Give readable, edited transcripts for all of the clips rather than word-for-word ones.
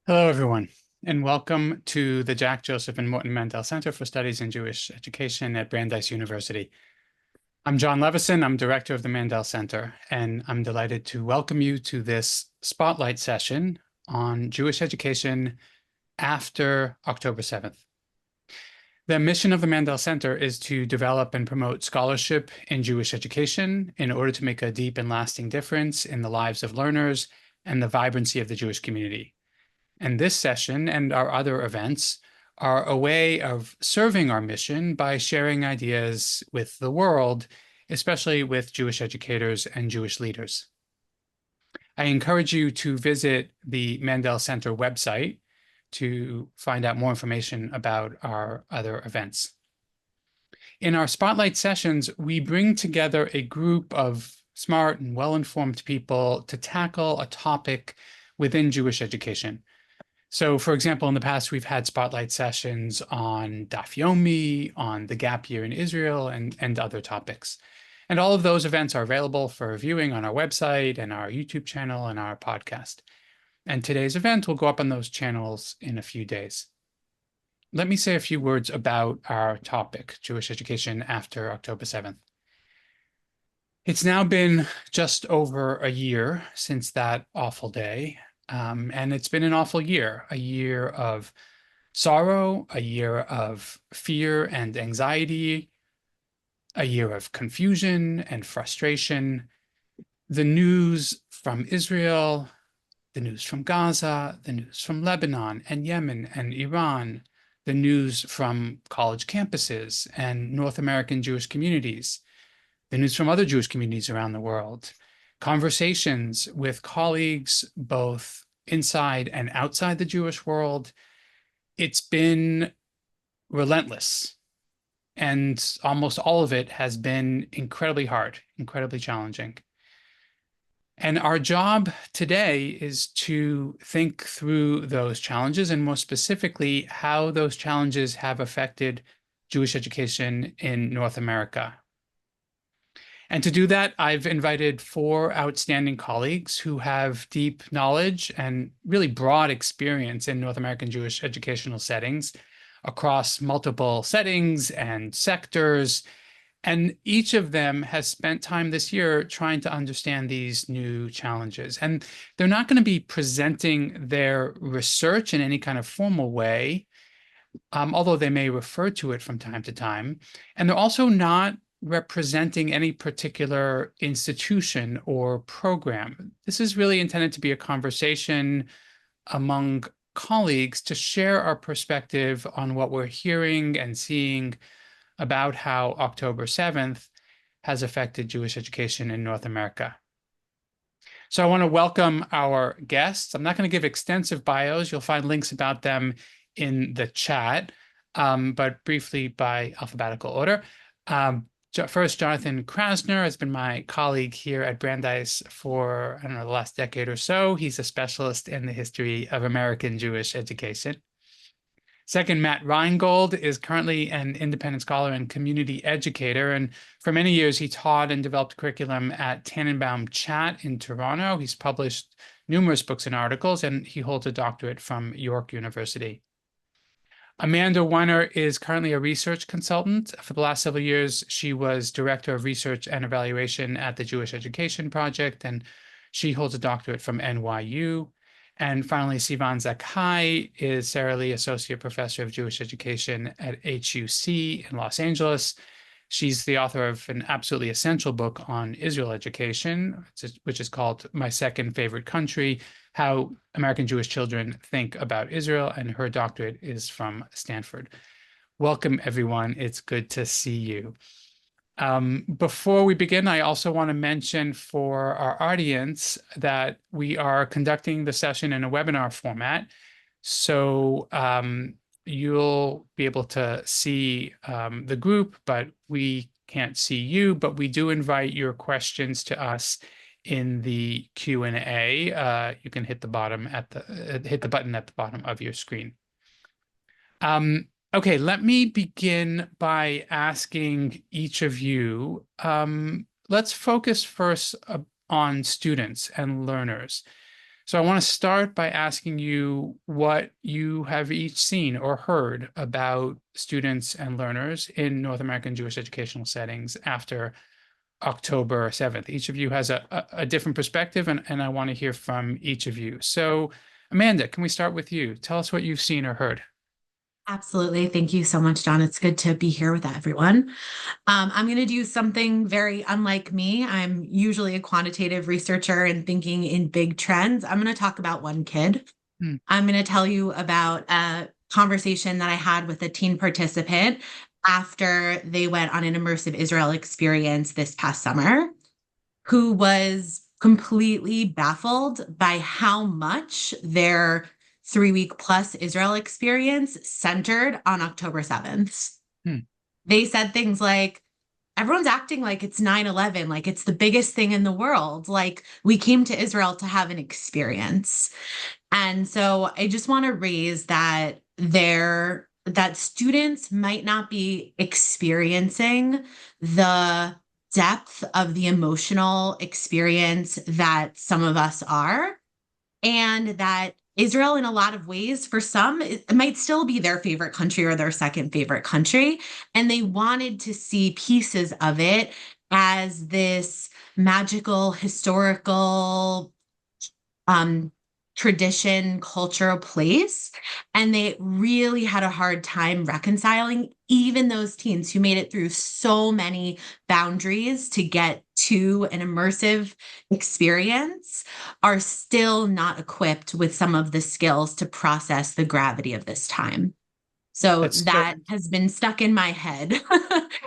Hello, everyone, and welcome to the Jack Joseph and Morton Mandel Center for Studies in Jewish Education at Brandeis University. I'm Jon Levisohn. I'm director of the Mandel Center, and I'm delighted to welcome you to this spotlight session on Jewish education after October 7th. The mission of the Mandel Center is to develop and promote scholarship in Jewish education in order to make a deep and lasting difference in the lives of learners and the vibrancy of the Jewish community. And this session and our other events are a way of serving our mission by sharing ideas with the world, especially with Jewish educators and Jewish leaders. I encourage you to visit the Mandel Center website to find out more information about our other events. In our spotlight sessions, we bring together a group of smart and well-informed people to tackle a topic within Jewish education. So, for example, in the past, we've had spotlight sessions on Daf Yomi, on the gap year in Israel, and other topics. And all of those events are available for viewing on our website and our YouTube channel and our podcast. And today's event will go up on those channels in a few days. Let me say a few words about our topic, Jewish education after October 7th. It's now been just over a year since that awful day. And it's been an awful year, a year of sorrow, a year of fear and anxiety, a year of confusion and frustration. The news from Israel, the news from Gaza, the news from Lebanon and Yemen and Iran, the news from college campuses and North American Jewish communities, the news from other Jewish communities around the world, conversations with colleagues both inside and outside the Jewish world. It's been relentless, and almost all of it has been incredibly hard, incredibly challenging. And our job today is to think through those challenges, and more specifically, how those challenges have affected Jewish education in North America. And to do that, I've invited four outstanding colleagues who have deep knowledge and really broad experience in North American Jewish educational settings across multiple settings and sectors. And each of them has spent time this year trying to understand these new challenges. And they're not going to be presenting their research in any kind of formal way, although they may refer to it from time to time. And they're also not representing any particular institution or program. This is really intended to be a conversation among colleagues to share our perspective on what we're hearing and seeing about how October 7th has affected Jewish education in North America. So I want to welcome our guests. I'm not going to give extensive bios. You'll find links about them in the chat, but briefly by alphabetical order. First, Jonathan Krasner has been my colleague here at Brandeis for, I don't know, the last decade or so. He's a specialist in the history of American Jewish education. Second, Matt Reingold is currently an independent scholar and community educator. And for many years, he taught and developed curriculum at Tannenbaum Chat in Toronto. He's published numerous books and articles, and he holds a doctorate from York University. Amanda Weiner is currently a research consultant. For the last several years, she was director of research and evaluation at the Jewish Education Project, and she holds a doctorate from NYU. And finally, Sivan Zakai is Sara Lee Associate Professor of Jewish Education at HUC in Los Angeles. She's the author of an absolutely essential book on Israel education, which is called My Second Favorite Country: How American Jewish Children Think About Israel, and her doctorate is from Stanford. Welcome, everyone. It's good to see you. Before we begin, I also want to mention for our audience that we are conducting the session in a webinar format. So you'll be able to see the group, but we can't see you. But we do invite your questions to us in the Q&A. You can hit the button at the bottom of your screen. Okay, let me begin by asking each of you, let's focus first on students and learners. So I want to start by asking you what you have each seen or heard about students and learners in North American Jewish educational settings after October 7th. Each of you has a different perspective, and I want to hear from each of you. So, Amanda, can we start with you? Tell us what you've seen or heard. Absolutely. Thank you so much, John. It's good to be here with everyone. I'm going to do something very unlike me. I'm usually a quantitative researcher and thinking in big trends. I'm going to talk about one kid. Hmm. I'm going to tell you about a conversation that I had with a teen participant after they went on an immersive Israel experience this past summer, who was completely baffled by how much their 3 week plus Israel experience centered on October 7th. Hmm. They said things like, everyone's acting like it's 9/11, like it's the biggest thing in the world. Like we came to Israel to have an experience. And so I just want to raise that students might not be experiencing the depth of the emotional experience that some of us are, and that Israel, in a lot of ways, for some, it might still be their favorite country or their second favorite country. And they wanted to see pieces of it as this magical, historical, um, tradition, cultural place. And they really had a hard time reconciling even those teens who made it through so many boundaries to get to an immersive experience are still not equipped with some of the skills to process the gravity of this time. So That's so that has been stuck in my head.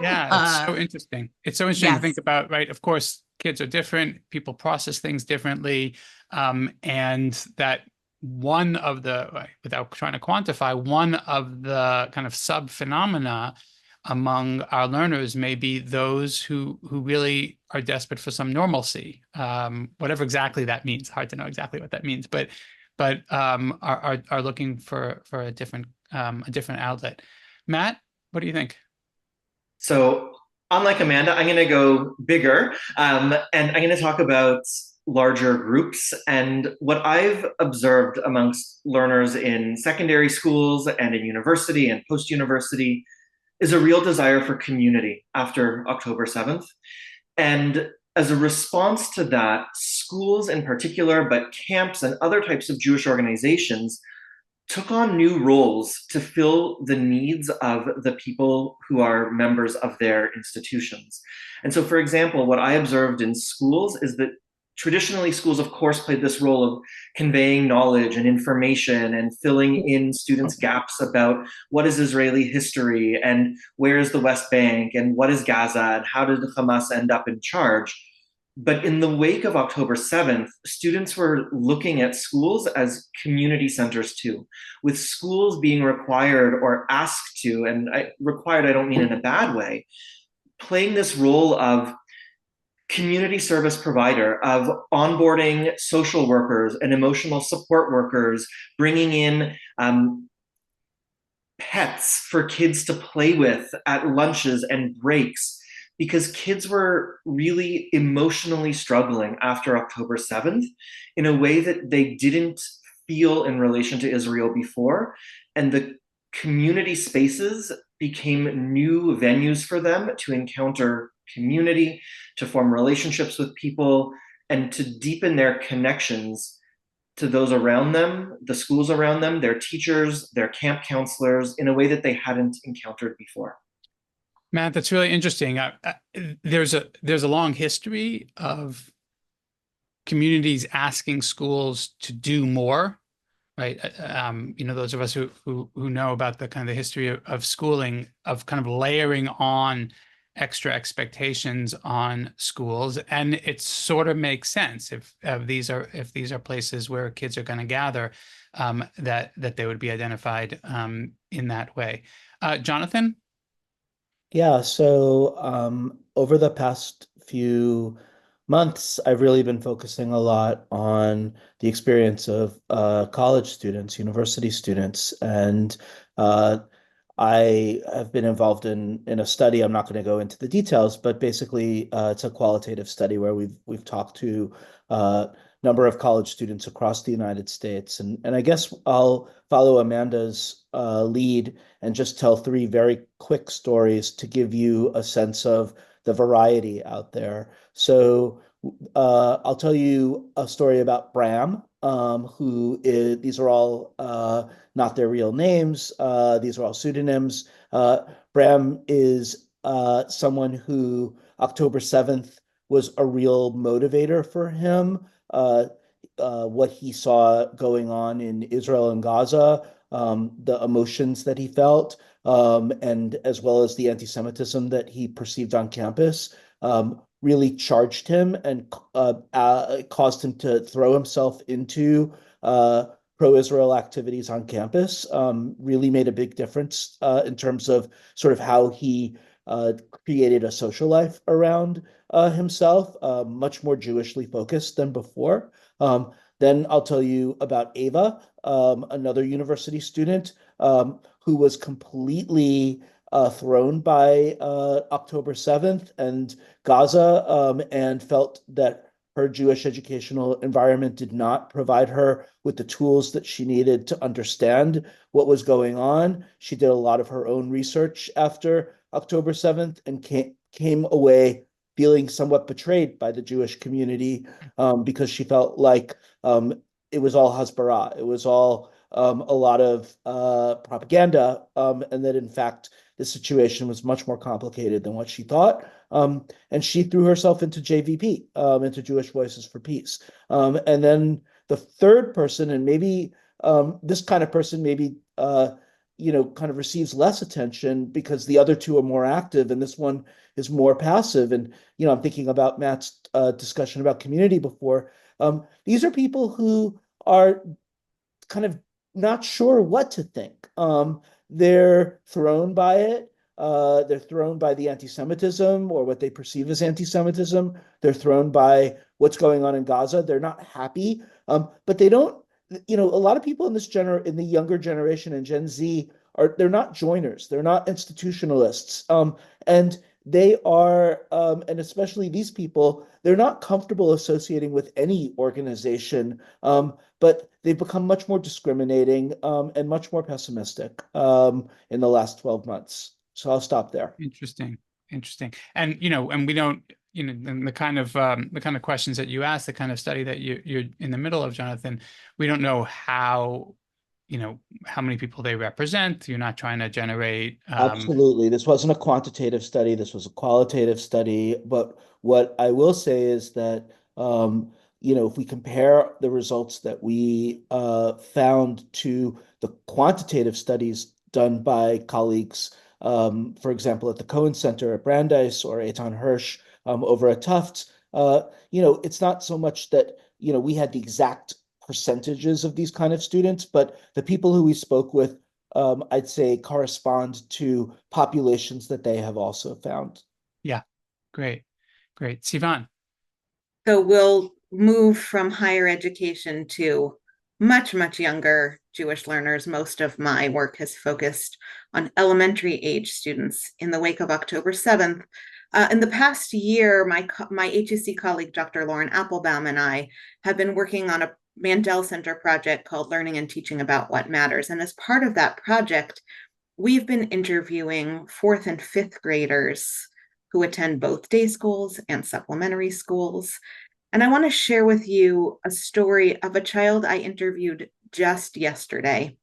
Yeah, it's uh, so interesting. It's so interesting to think yes. about, right? Of course, kids are different, people process things differently. And that one of the, right, without trying to quantify, one of the kind of sub phenomena among our learners may be those who really are desperate for some normalcy, whatever exactly that means. Hard to know exactly what that means, but are looking for a different outlet. Matt, what do you think? So, unlike Amanda, I'm going to go bigger and I'm going to talk about larger groups. And what I've observed amongst learners in secondary schools and in university and post university is a real desire for community after October 7th. And as a response to that, schools in particular, but camps and other types of Jewish organizations took on new roles to fill the needs of the people who are members of their institutions. And so, for example, what I observed in schools is that traditionally schools, of course, played this role of conveying knowledge and information and filling in students' gaps about what is Israeli history and where is the West Bank and what is Gaza and how did Hamas end up in charge. But in the wake of October 7th, students were looking at schools as community centers too, with schools being required or asked to, and required, I don't mean in a bad way, playing this role of community service provider, of onboarding social workers and emotional support workers, bringing in pets for kids to play with at lunches and breaks, because kids were really emotionally struggling after October 7th in a way that they didn't feel in relation to Israel before. And the community spaces became new venues for them to encounter community, to form relationships with people, and to deepen their connections to those around them, the schools around them, their teachers, their camp counselors, in a way that they hadn't encountered before. Matt, that's really interesting. There's a long history of communities asking schools to do more, right? Those of us who know about the kind of the history of schooling, of kind of layering on extra expectations on schools, and it sort of makes sense if these are places where kids are going to gather, that they would be identified in that way. Jonathan? Yeah, so over the past few months, I've really been focusing a lot on the experience of college students, university students, and uh, I have been involved in a study. I'm not going to go into the details, but basically, it's a qualitative study where we've talked to uh, number of college students across the United States. And I guess I'll follow Amanda's lead and just tell three very quick stories to give you a sense of the variety out there. So I'll tell you a story about Bram, who is, these are all not their real names. These are all pseudonyms. Bram is someone who October 7th was a real motivator for him. What he saw going on in Israel and Gaza, the emotions that he felt, and as well as the anti-Semitism that he perceived on campus, really charged him and caused him to throw himself into pro-Israel activities on campus. Really made a big difference in terms of sort of how he created a social life around himself, much more Jewishly focused than before. Then I'll tell you about Ava, another university student who was completely thrown by October 7th and Gaza, and felt that her Jewish educational environment did not provide her with the tools that she needed to understand what was going on. She did a lot of her own research after October 7th and came away feeling somewhat betrayed by the Jewish community, because she felt like it was all Hasbara. It was all a lot of propaganda, and that in fact the situation was much more complicated than what she thought. And she threw herself into JVP, into Jewish Voices for Peace. And then the third person, and maybe this kind of person maybe kind of receives less attention because the other two are more active and this one is more passive. And I'm thinking about Matt's discussion about community before. These are people who are kind of not sure what to think. They're thrown by it. They're thrown by the anti-Semitism or what they perceive as anti-Semitism. They're thrown by what's going on in Gaza. They're not happy, but they don't. A lot of people in in the younger generation and Gen Z they're not joiners. They're not institutionalists, and they are, and especially these people, they're not comfortable associating with any organization, but they've become much more discriminating and much more pessimistic in the last 12 months. So I'll stop there. Interesting. And and we don't, and the kind of questions that you ask, the kind of study that you're in the middle of, Jonathan, we don't know how many people they represent. You're not trying to generate Absolutely. This wasn't a quantitative study. This was a qualitative study. But what I will say is that, if we compare the results that we found to the quantitative studies done by colleagues, for example, at the Cohen Center at Brandeis or Eitan Hirsch over at Tufts, it's not so much that, we had the exact percentages of these kind of students, but the people who we spoke with, I'd say, correspond to populations that they have also found. Yeah, great. Sivan. So we'll move from higher education to much, much younger Jewish learners. Most of my work has focused on elementary age students in the wake of October 7th. In the past year, my HUC colleague, Dr. Lauren Applebaum, and I have been working on a Mandel Center project called Learning and Teaching About What Matters. And as part of that project, we've been interviewing 4th and 5th graders who attend both day schools and supplementary schools. And I want to share with you a story of a child I interviewed just yesterday.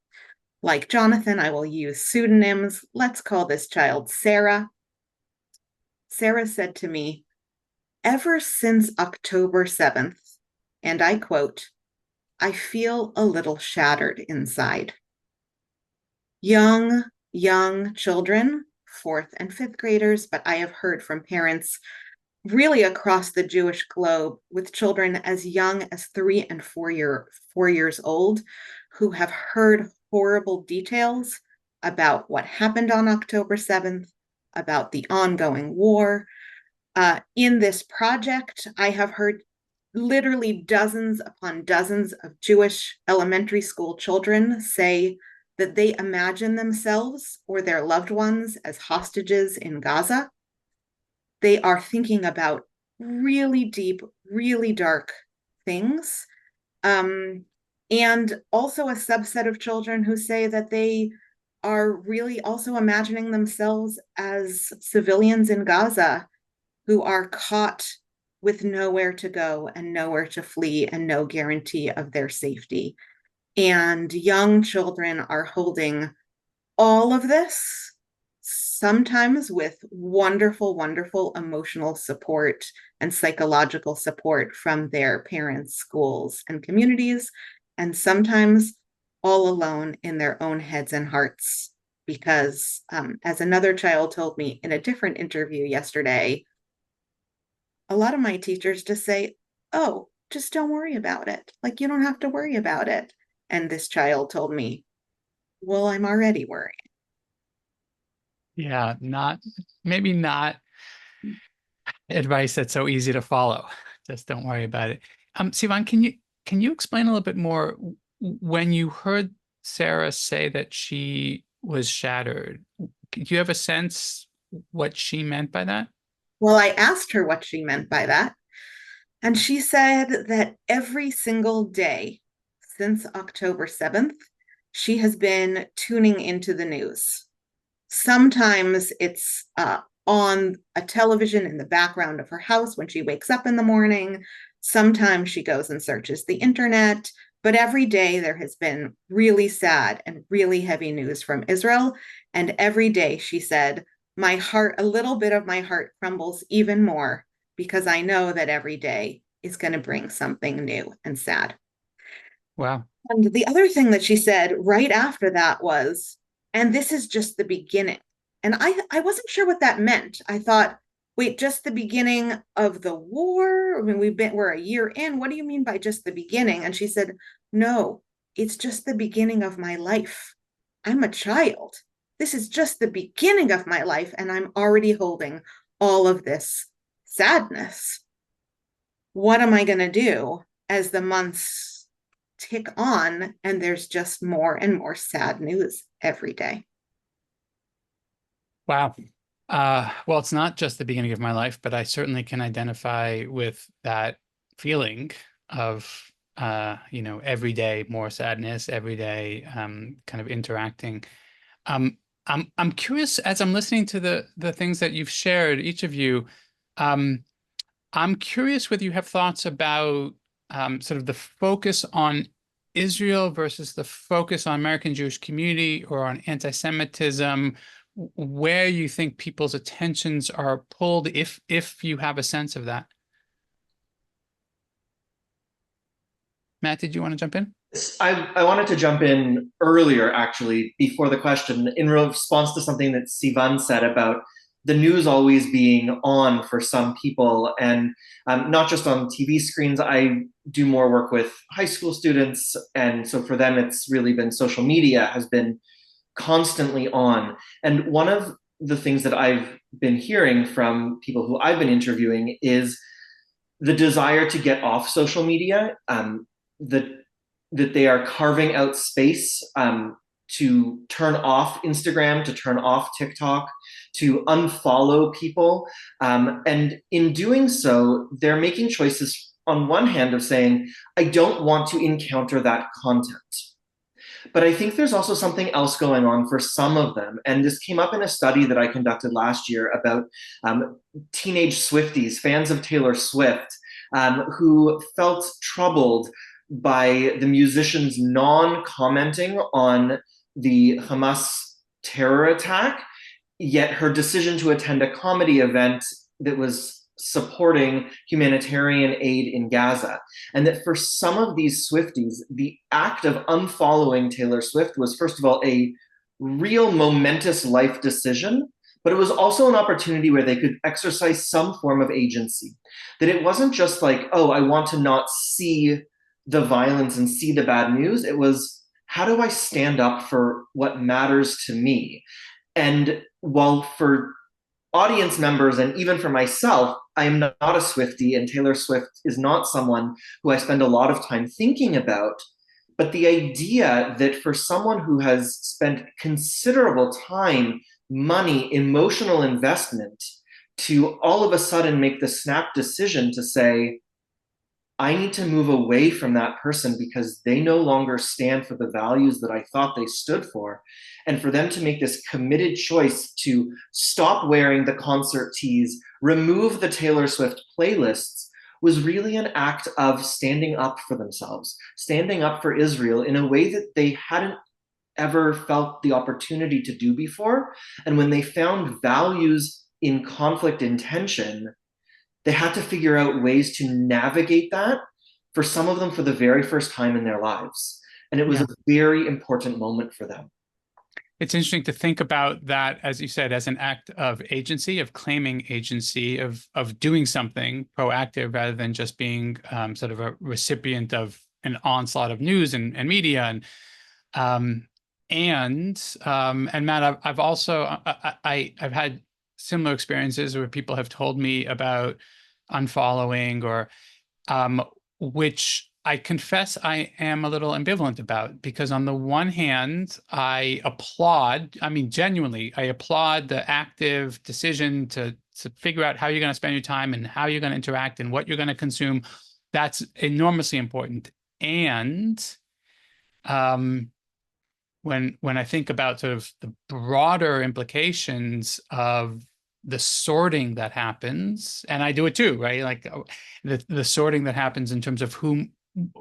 Like Jonathan, I will use pseudonyms. Let's call this child Sarah. Sarah said to me, "Ever since October 7th, and I quote, I feel a little shattered inside." Young children, 4th and 5th graders, but I have heard from parents really across the Jewish globe with children as young as 3 and 4 years old who have heard horrible details about what happened on October 7th, about the ongoing war. In this project, I have heard literally dozens upon dozens of Jewish elementary school children say that they imagine themselves or their loved ones as hostages in Gaza. They are thinking about really deep, really dark things. And also a subset of children who say that they are really also imagining themselves as civilians in Gaza who are caught with nowhere to go and nowhere to flee and no guarantee of their safety. And young children are holding all of this, sometimes with wonderful, wonderful emotional support and psychological support from their parents, schools, and communities, and sometimes all alone in their own heads and hearts. Because as another child told me in a different interview yesterday, a lot of my teachers just say, oh, just don't worry about it. Like, you don't have to worry about it. And this child told me, well, I'm already worried. Yeah, maybe not advice that's so easy to follow. Just don't worry about it. Sivan, can you explain a little bit more when you heard Sarah say that she was shattered? Do you have a sense what she meant by that? Well, I asked her what she meant by that. And she said that every single day since October 7th, she has been tuning into the news. Sometimes it's on a television in the background of her house when she wakes up in the morning. Sometimes she goes and searches the internet. But every day there has been really sad and really heavy news from Israel. And every day she said, my heart, a little bit of my heart crumbles even more because I know that every day is going to bring something new and sad. Wow. And the other thing that she said right after that was, and this is just the beginning. And I wasn't sure what that meant. I thought, wait, just the beginning of the war? I mean, we're a year in. What do you mean by just the beginning? And she said, no, it's just the beginning of my life. I'm a child. This is just the beginning of my life, and I'm already holding all of this sadness. What am I going to do as the months tick on and there's just more and more sad news every day? Wow. Well, it's not just the beginning of my life, but I certainly can identify with that feeling of, every day more sadness, every day kind of interacting. I'm curious as I'm listening to the things that you've shared, each of you. I'm curious whether you have thoughts about sort of the focus on Israel versus the focus on American Jewish community or on anti-Semitism, where you think people's attentions are pulled, if you have a sense of that. Matt, did you want to jump in? I wanted to jump in earlier, actually, before the question, in response to something that Sivan said about the news always being on for some people, and not just on TV screens. I do more work with high school students, and so for them, it's really been social media has been constantly on. And one of the things that I've been hearing from people who I've been interviewing is the desire to get off social media, that they are carving out space to turn off Instagram, to turn off TikTok, to unfollow people. And in doing so, they're making choices on one hand of saying, I don't want to encounter that content. But I think there's also something else going on for some of them. And this came up in a study that I conducted last year about teenage Swifties, fans of Taylor Swift, who felt troubled by the musician's non-commenting on the Hamas terror attack, yet her decision to attend a comedy event that was supporting humanitarian aid in Gaza. And that for some of these Swifties, the act of unfollowing Taylor Swift was, first of all, a real momentous life decision, but it was also an opportunity where they could exercise some form of agency. That it wasn't just like, oh, I want to not see the violence and see the bad news. It was, how do I stand up for what matters to me? And while for audience members and even for myself, I am not a Swiftie, and Taylor Swift is not someone who I spend a lot of time thinking about. But the idea that for someone who has spent considerable time, money, emotional investment to all of a sudden make the snap decision to say, I need to move away from that person because they no longer stand for the values that I thought they stood for. And for them to make this committed choice to stop wearing the concert tees, remove the Taylor Swift playlists, was really an act of standing up for themselves, standing up for Israel in a way that they hadn't ever felt the opportunity to do before. And when they found values in conflict and tension, they had to figure out ways to navigate that, for some of them for the very first time in their lives. And it was a very important moment for them. It's interesting to think about that, as you said, as an act of agency, of claiming agency, of doing something proactive rather than just being sort of a recipient of an onslaught of news and media. And Matt, I've also I've had similar experiences where people have told me about unfollowing, or which I confess I am a little ambivalent about, because on the one hand, I applaud, I mean, genuinely, I applaud the active decision to figure out how you're going to spend your time and how you're going to interact and what you're going to consume. That's enormously important. And when I think about sort of the broader implications of the sorting that happens, and I do it too, right? Like the sorting that happens in terms of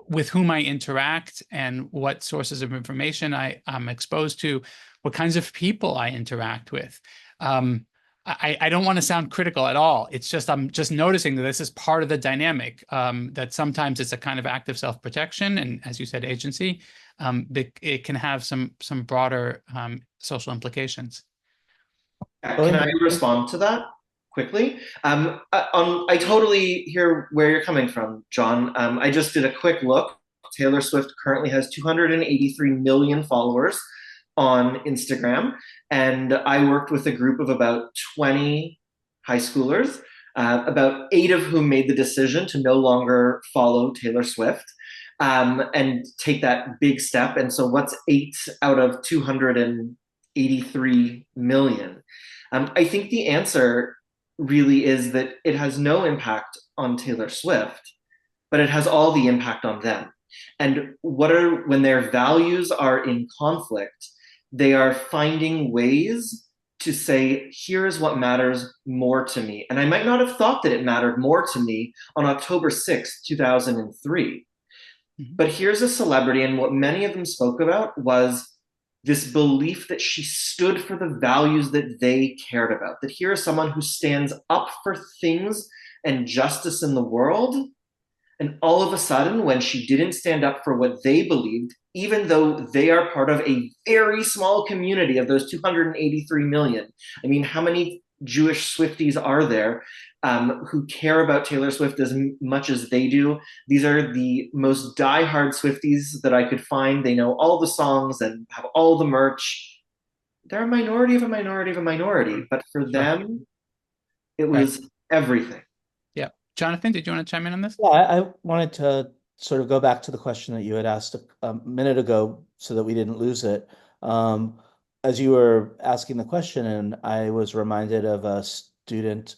with whom I interact and what sources of information I'm exposed to, what kinds of people I interact with. I don't want to sound critical at all. It's just, I'm just noticing that this is part of the dynamic, that sometimes it's a kind of active self-protection. And as you said, agency, it can have some broader social implications. Can I respond to that quickly? I totally hear where you're coming from, Jon. I just did a quick look. Taylor Swift currently has 283 million followers on Instagram, and I worked with a group of about 20 high schoolers, about 8 of whom made the decision to no longer follow Taylor Swift and take that big step. And so what's 8 out of 283 million? I think the answer really is that it has no impact on Taylor Swift, but it has all the impact on them. And when their values are in conflict, they are finding ways to say, here is what matters more to me. And I might not have thought that it mattered more to me on October 6th, 2003. But here's a celebrity, and what many of them spoke about was this belief that she stood for the values that they cared about, that here is someone who stands up for things and justice in the world. And all of a sudden, when she didn't stand up for what they believed, even though they are part of a very small community of those 283 million, I mean, how many Jewish Swifties are there who care about Taylor Swift as much as they do? These are the most diehard Swifties that I could find. They know all the songs and have all the merch. They're a minority of a minority of a minority, but for them, it was everything. Yeah. Jonathan, did you want to chime in on this? Yeah, I wanted to sort of go back to the question that you had asked a minute ago so that we didn't lose it. As you were asking the question, and I was reminded of a student,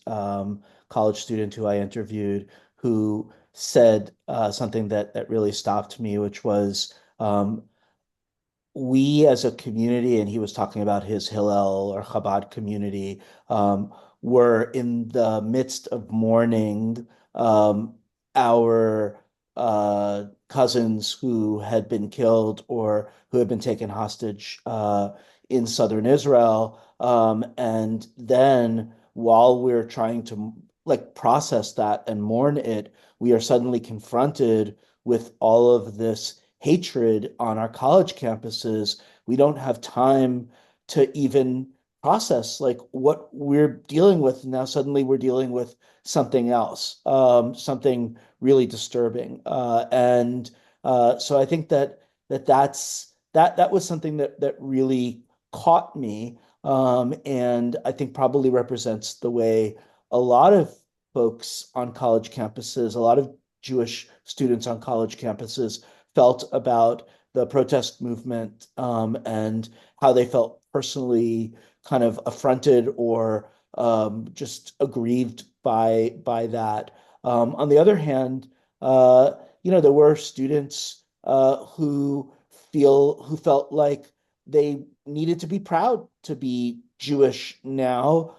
college student who I interviewed, who said something that really stopped me, which was, we as a community, and he was talking about his Hillel or Chabad community, were in the midst of mourning our cousins who had been killed or who had been taken hostage in southern Israel. And then while we're trying to process that and mourn it, we are suddenly confronted with all of this hatred on our college campuses. We don't have time to even process what we're dealing with. Now suddenly we're dealing with something else, something really disturbing. So I think that was something that really caught me, and I think probably represents the way a lot of folks on college campuses, a lot of Jewish students on college campuses felt about the protest movement, and how they felt personally kind of affronted or just aggrieved by that. On the other hand, There were students who felt like they needed to be proud to be Jewish now.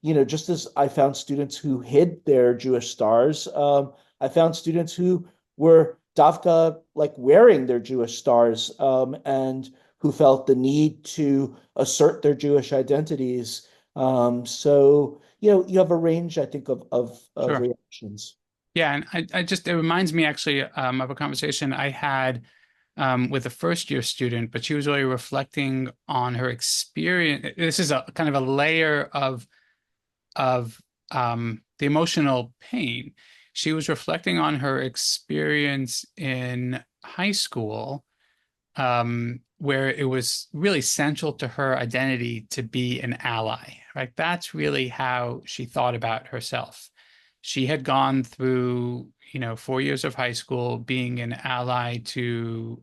Just as I found students who hid their Jewish stars, I found students who were Davka like wearing their Jewish stars, and who felt the need to assert their Jewish identities. You have a range, I think, of Sure. reactions. Yeah, and it reminds me actually of a conversation I had with a first year student, but she was really reflecting on her experience. This is a kind of a layer of the emotional pain. She was reflecting on her experience in high school, where it was really central to her identity to be an ally, right? That's really how she thought about herself. She had gone through, 4 years of high school being an ally to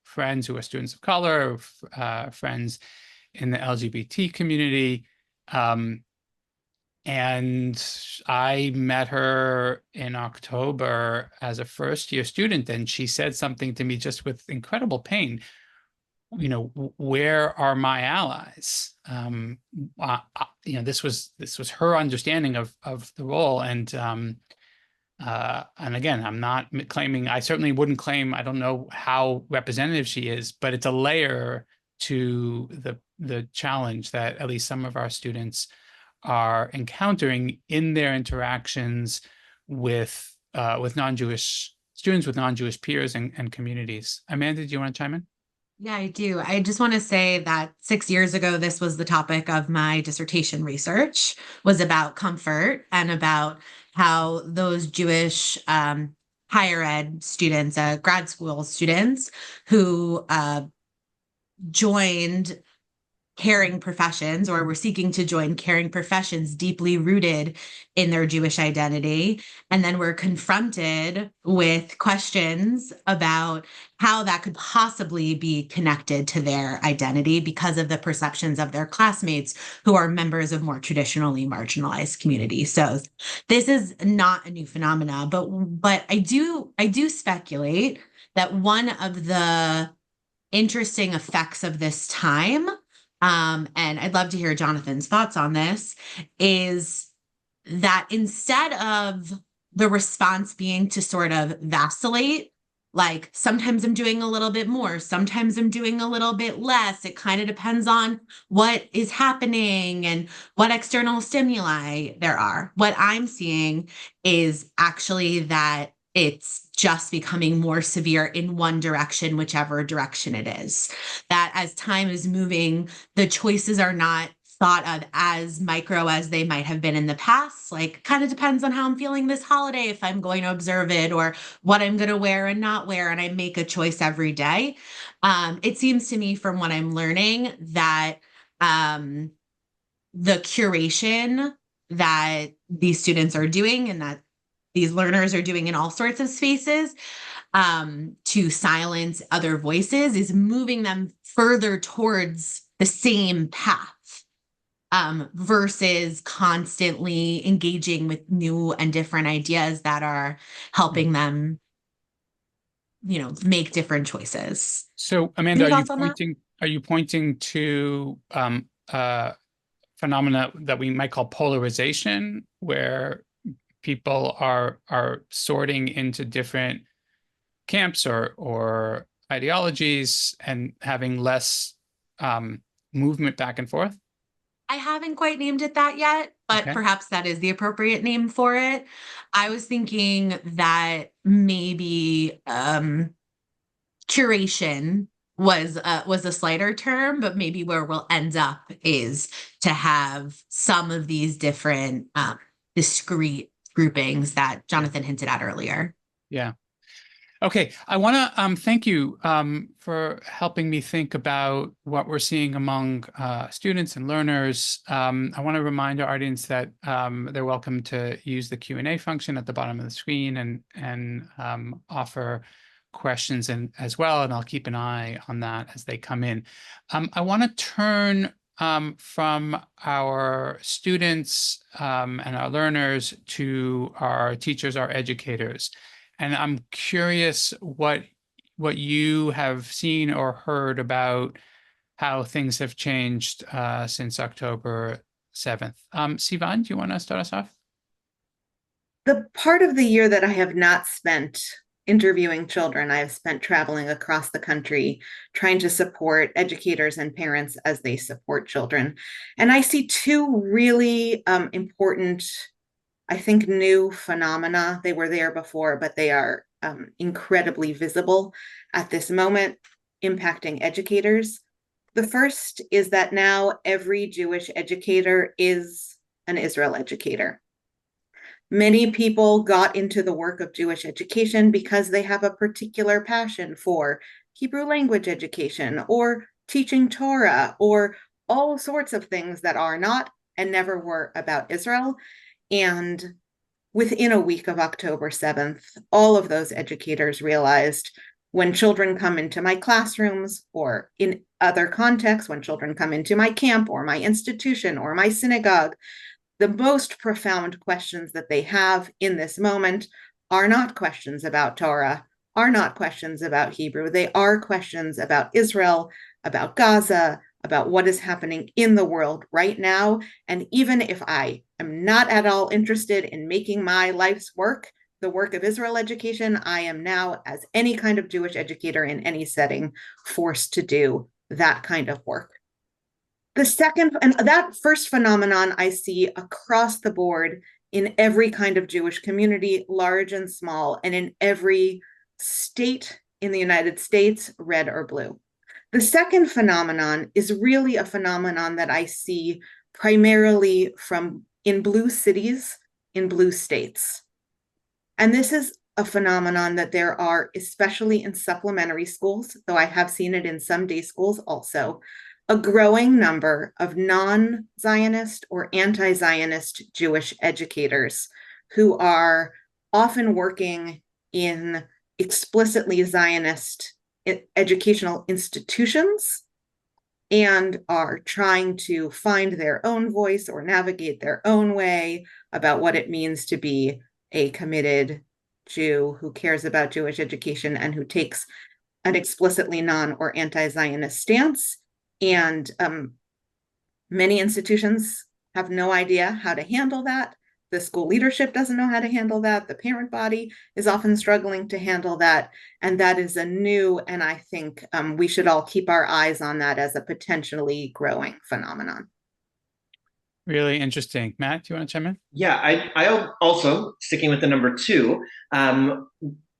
friends who are students of color, friends in the LGBT community. And I met her in October as a first year student, and she said something to me just with incredible pain. Where are my allies? This was her understanding of the role, and again, I'm not claiming. I certainly wouldn't claim. I don't know how representative she is, but it's a layer to the challenge that at least some of our students are encountering in their interactions with non-Jewish students, with non-Jewish peers and communities. Amanda, do you want to chime in? Yeah, I do. I just want to say that 6 years ago, this was the topic of my dissertation research, was about comfort and about how those Jewish higher ed students, grad school students who joined caring professions or were seeking to join caring professions deeply rooted in their Jewish identity, and then were confronted with questions about how that could possibly be connected to their identity because of the perceptions of their classmates who are members of more traditionally marginalized communities. So this is not a new phenomena, but I do speculate that one of the interesting effects of this time, and I'd love to hear Jonathan's thoughts on this, is that instead of the response being to sort of vacillate, like sometimes I'm doing a little bit more, sometimes I'm doing a little bit less. It kind of depends on what is happening and what external stimuli there are. What I'm seeing is actually that it's just becoming more severe in one direction, whichever direction it is. That as time is moving, the choices are not thought of as micro as they might have been in the past. Like, kind of depends on how I'm feeling this holiday, if I'm going to observe it, or what I'm going to wear and not wear, and I make a choice every day. It seems to me, from what I'm learning, that the curation that these students are doing and that these learners are doing in all sorts of spaces to silence other voices is moving them further towards the same path, versus constantly engaging with new and different ideas that are helping them, make different choices. So, Amanda, Any thoughts on that? are you pointing to phenomena that we might call polarization, where people are sorting into different camps or ideologies and having less movement back and forth? I haven't quite named it that yet, but Okay. perhaps that is the appropriate name for it. I was thinking that maybe curation was a slighter term, but maybe where we'll end up is to have some of these different discrete groupings that Jonathan hinted at earlier. Yeah. Okay, I want to thank you for helping me think about what we're seeing among students and learners. I want to remind our audience that they're welcome to use the Q&A function at the bottom of the screen and offer questions as well, and I'll keep an eye on that as they come in. I want to turn from our students and our learners to our teachers, our educators. And I'm curious what you have seen or heard about how things have changed since October 7th. Sivan, do you want to start us off? The part of the year that I have not spent interviewing children, I have spent traveling across the country, trying to support educators and parents as they support children. And I see two really important, I think, new phenomena. They were there before, but they are incredibly visible at this moment, impacting educators. The first is that now every Jewish educator is an Israel educator. Many people got into the work of Jewish education because they have a particular passion for Hebrew language education or teaching Torah or all sorts of things that are not and never were about Israel. And within a week of October 7th, all of those educators realized when children come into my classrooms or in other contexts, when children come into my camp or my institution or my synagogue, the most profound questions that they have in this moment are not questions about Torah, are not questions about Hebrew. They are questions about Israel, about Gaza, about what is happening in the world right now. And even if I am not at all interested in making my life's work the work of Israel education, I am now, as any kind of Jewish educator in any setting, forced to do that kind of work. The second, and that first phenomenon I see across the board in every kind of Jewish community, large and small, and in every state in the United States, red or blue. The second phenomenon is really a phenomenon that I see primarily in blue cities, in blue states. And this is a phenomenon that there are, especially in supplementary schools, though I have seen it in some day schools also, a growing number of non-Zionist or anti-Zionist Jewish educators who are often working in explicitly Zionist educational institutions and are trying to find their own voice or navigate their own way about what it means to be a committed Jew who cares about Jewish education and who takes an explicitly non or anti-Zionist stance. And many institutions have no idea how to handle that. The school leadership doesn't know how to handle that. The parent body is often struggling to handle that. And that is a new, and I think we should all keep our eyes on that as a potentially growing phenomenon. Really interesting. Matt, do you want to chime in? Yeah, I also, sticking with the number two,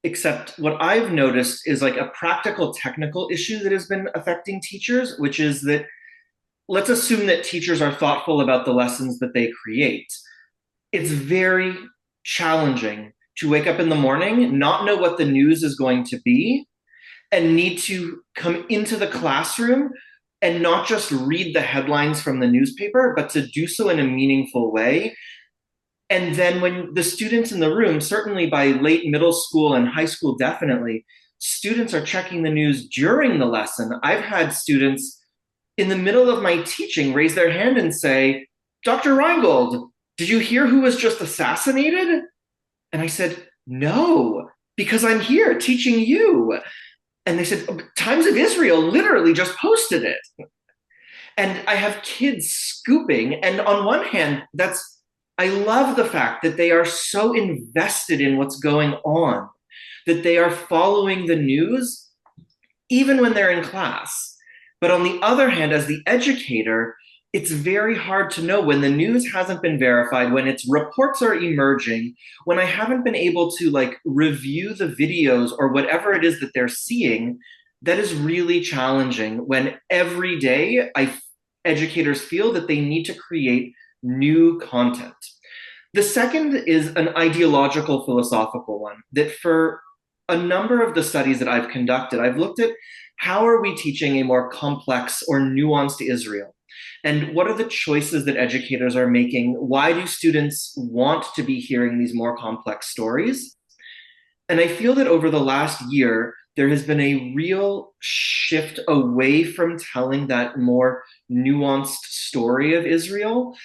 except what I've noticed is like a practical technical issue that has been affecting teachers, which is that let's assume that teachers are thoughtful about the lessons that they create. It's very challenging to wake up in the morning, not know what the news is going to be, and need to come into the classroom and not just read the headlines from the newspaper, but to do so in a meaningful way. And then when the students in the room, certainly by late middle school and high school, definitely, students are checking the news during the lesson. I've had students in the middle of my teaching raise their hand and say, Dr. Reingold, did you hear who was just assassinated? And I said, no, because I'm here teaching you. And they said, Times of Israel literally just posted it. And I have kids scooping. And on one hand, I love the fact that they are so invested in what's going on, that they are following the news, even when they're in class. But on the other hand, as the educator, it's very hard to know when the news hasn't been verified, when its reports are emerging, when I haven't been able to review the videos or whatever it is that they're seeing. That is really challenging when every day educators feel that they need to create new content. The second is an ideological philosophical one, that for a number of the studies that I've conducted, I've looked at how are we teaching a more complex or nuanced Israel? And what are the choices that educators are making? Why do students want to be hearing these more complex stories? And I feel that over the last year, there has been a real shift away from telling that more nuanced story of Israel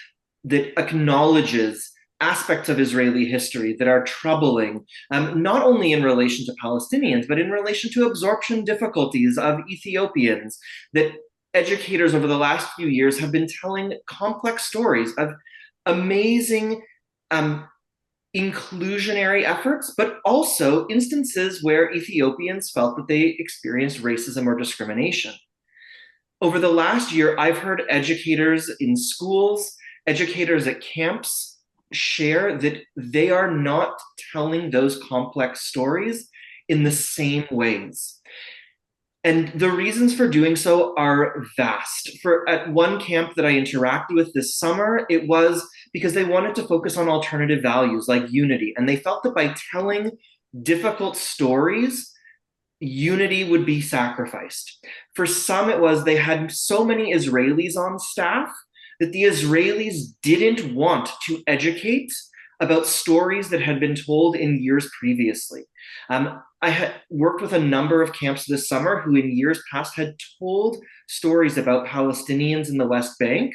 that acknowledges aspects of Israeli history that are troubling, not only in relation to Palestinians, but in relation to absorption difficulties of Ethiopians, that educators over the last few years have been telling complex stories of amazing inclusionary efforts, but also instances where Ethiopians felt that they experienced racism or discrimination. Over the last year, I've heard educators in schools, educators at camps share that they are not telling those complex stories in the same ways. And the reasons for doing so are vast. At one camp that I interacted with this summer, it was because they wanted to focus on alternative values like unity. And they felt that by telling difficult stories, unity would be sacrificed. For some, it was they had so many Israelis on staff that the Israelis didn't want to educate about stories that had been told in years previously. I had worked with a number of camps this summer who in years past had told stories about Palestinians in the West Bank,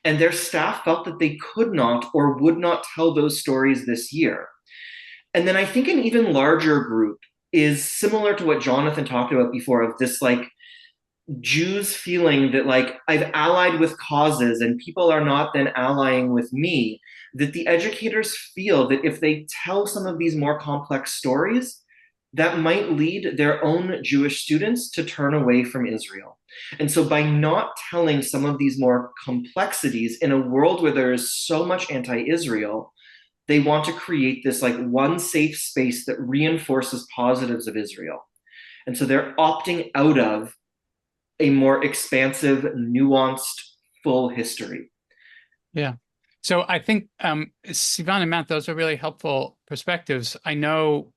and their staff felt that they could not or would not tell those stories this year. And then I think an even larger group is similar to what Jonathan talked about before, of this like Jews feeling that like I've allied with causes and people are not then allying with me, that the educators feel that if they tell some of these more complex stories, that might lead their own Jewish students to turn away from Israel. And so by not telling some of these more complexities in a world where there is so much anti-Israel, they want to create this like one safe space that reinforces positives of Israel. And so they're opting out of a more expansive, nuanced, full history. Yeah. So I think Sivan and Matt, those are really helpful perspectives. I know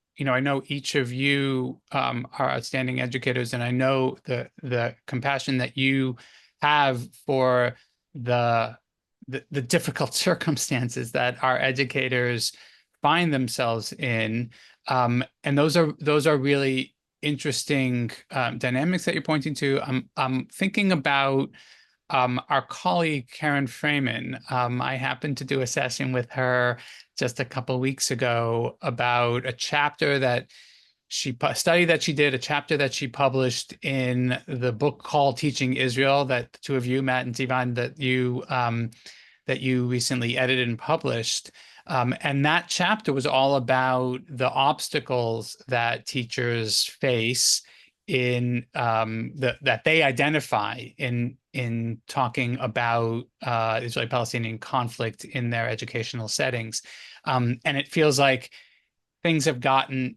each of you are outstanding educators, and I know the compassion that you have for the difficult circumstances that our educators find themselves in. And those are really interesting dynamics that you're pointing to. I'm thinking about our colleague Karen Freeman. I happened to do a session with her just a couple of weeks ago about a chapter that a study that she did, a chapter that she published in the book called Teaching Israel, that the two of you, Matt and Sivan, that you recently edited and published. And that chapter was all about the obstacles that teachers face that they identify in talking about Israeli-Palestinian conflict in their educational settings. And it feels like things have gotten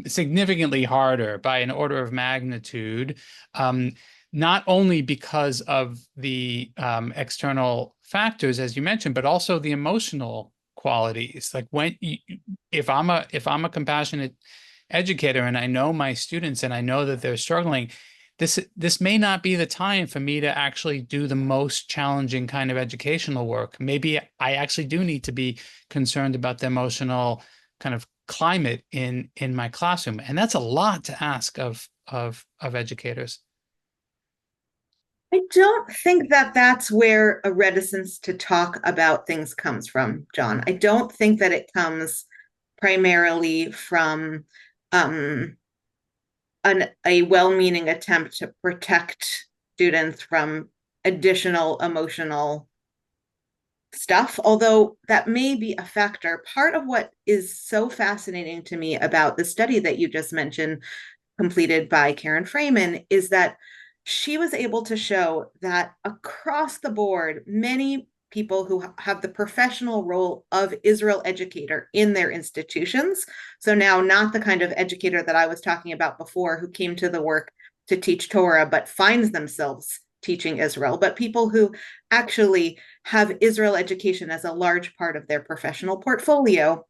significantly harder by an order of magnitude, not only because of the external factors, as you mentioned, but also the emotional qualities. Like if I'm a compassionate educator and I know my students and I know that they're struggling, this may not be the time for me to actually do the most challenging kind of educational work. Maybe I actually do need to be concerned about the emotional kind of climate in my classroom, and that's a lot to ask of educators. I don't think that that's where a reticence to talk about things comes from, John. I don't think that it comes primarily from a well-meaning attempt to protect students from additional emotional stuff, although that may be a factor. Part of what is so fascinating to me about the study that you just mentioned, completed by Karen Freeman, is that she was able to show that across the board, many people who have the professional role of Israel educator in their institutions, so now not the kind of educator that I was talking about before who came to the work to teach Torah but finds themselves teaching Israel, but people who actually have Israel education as a large part of their professional portfolio,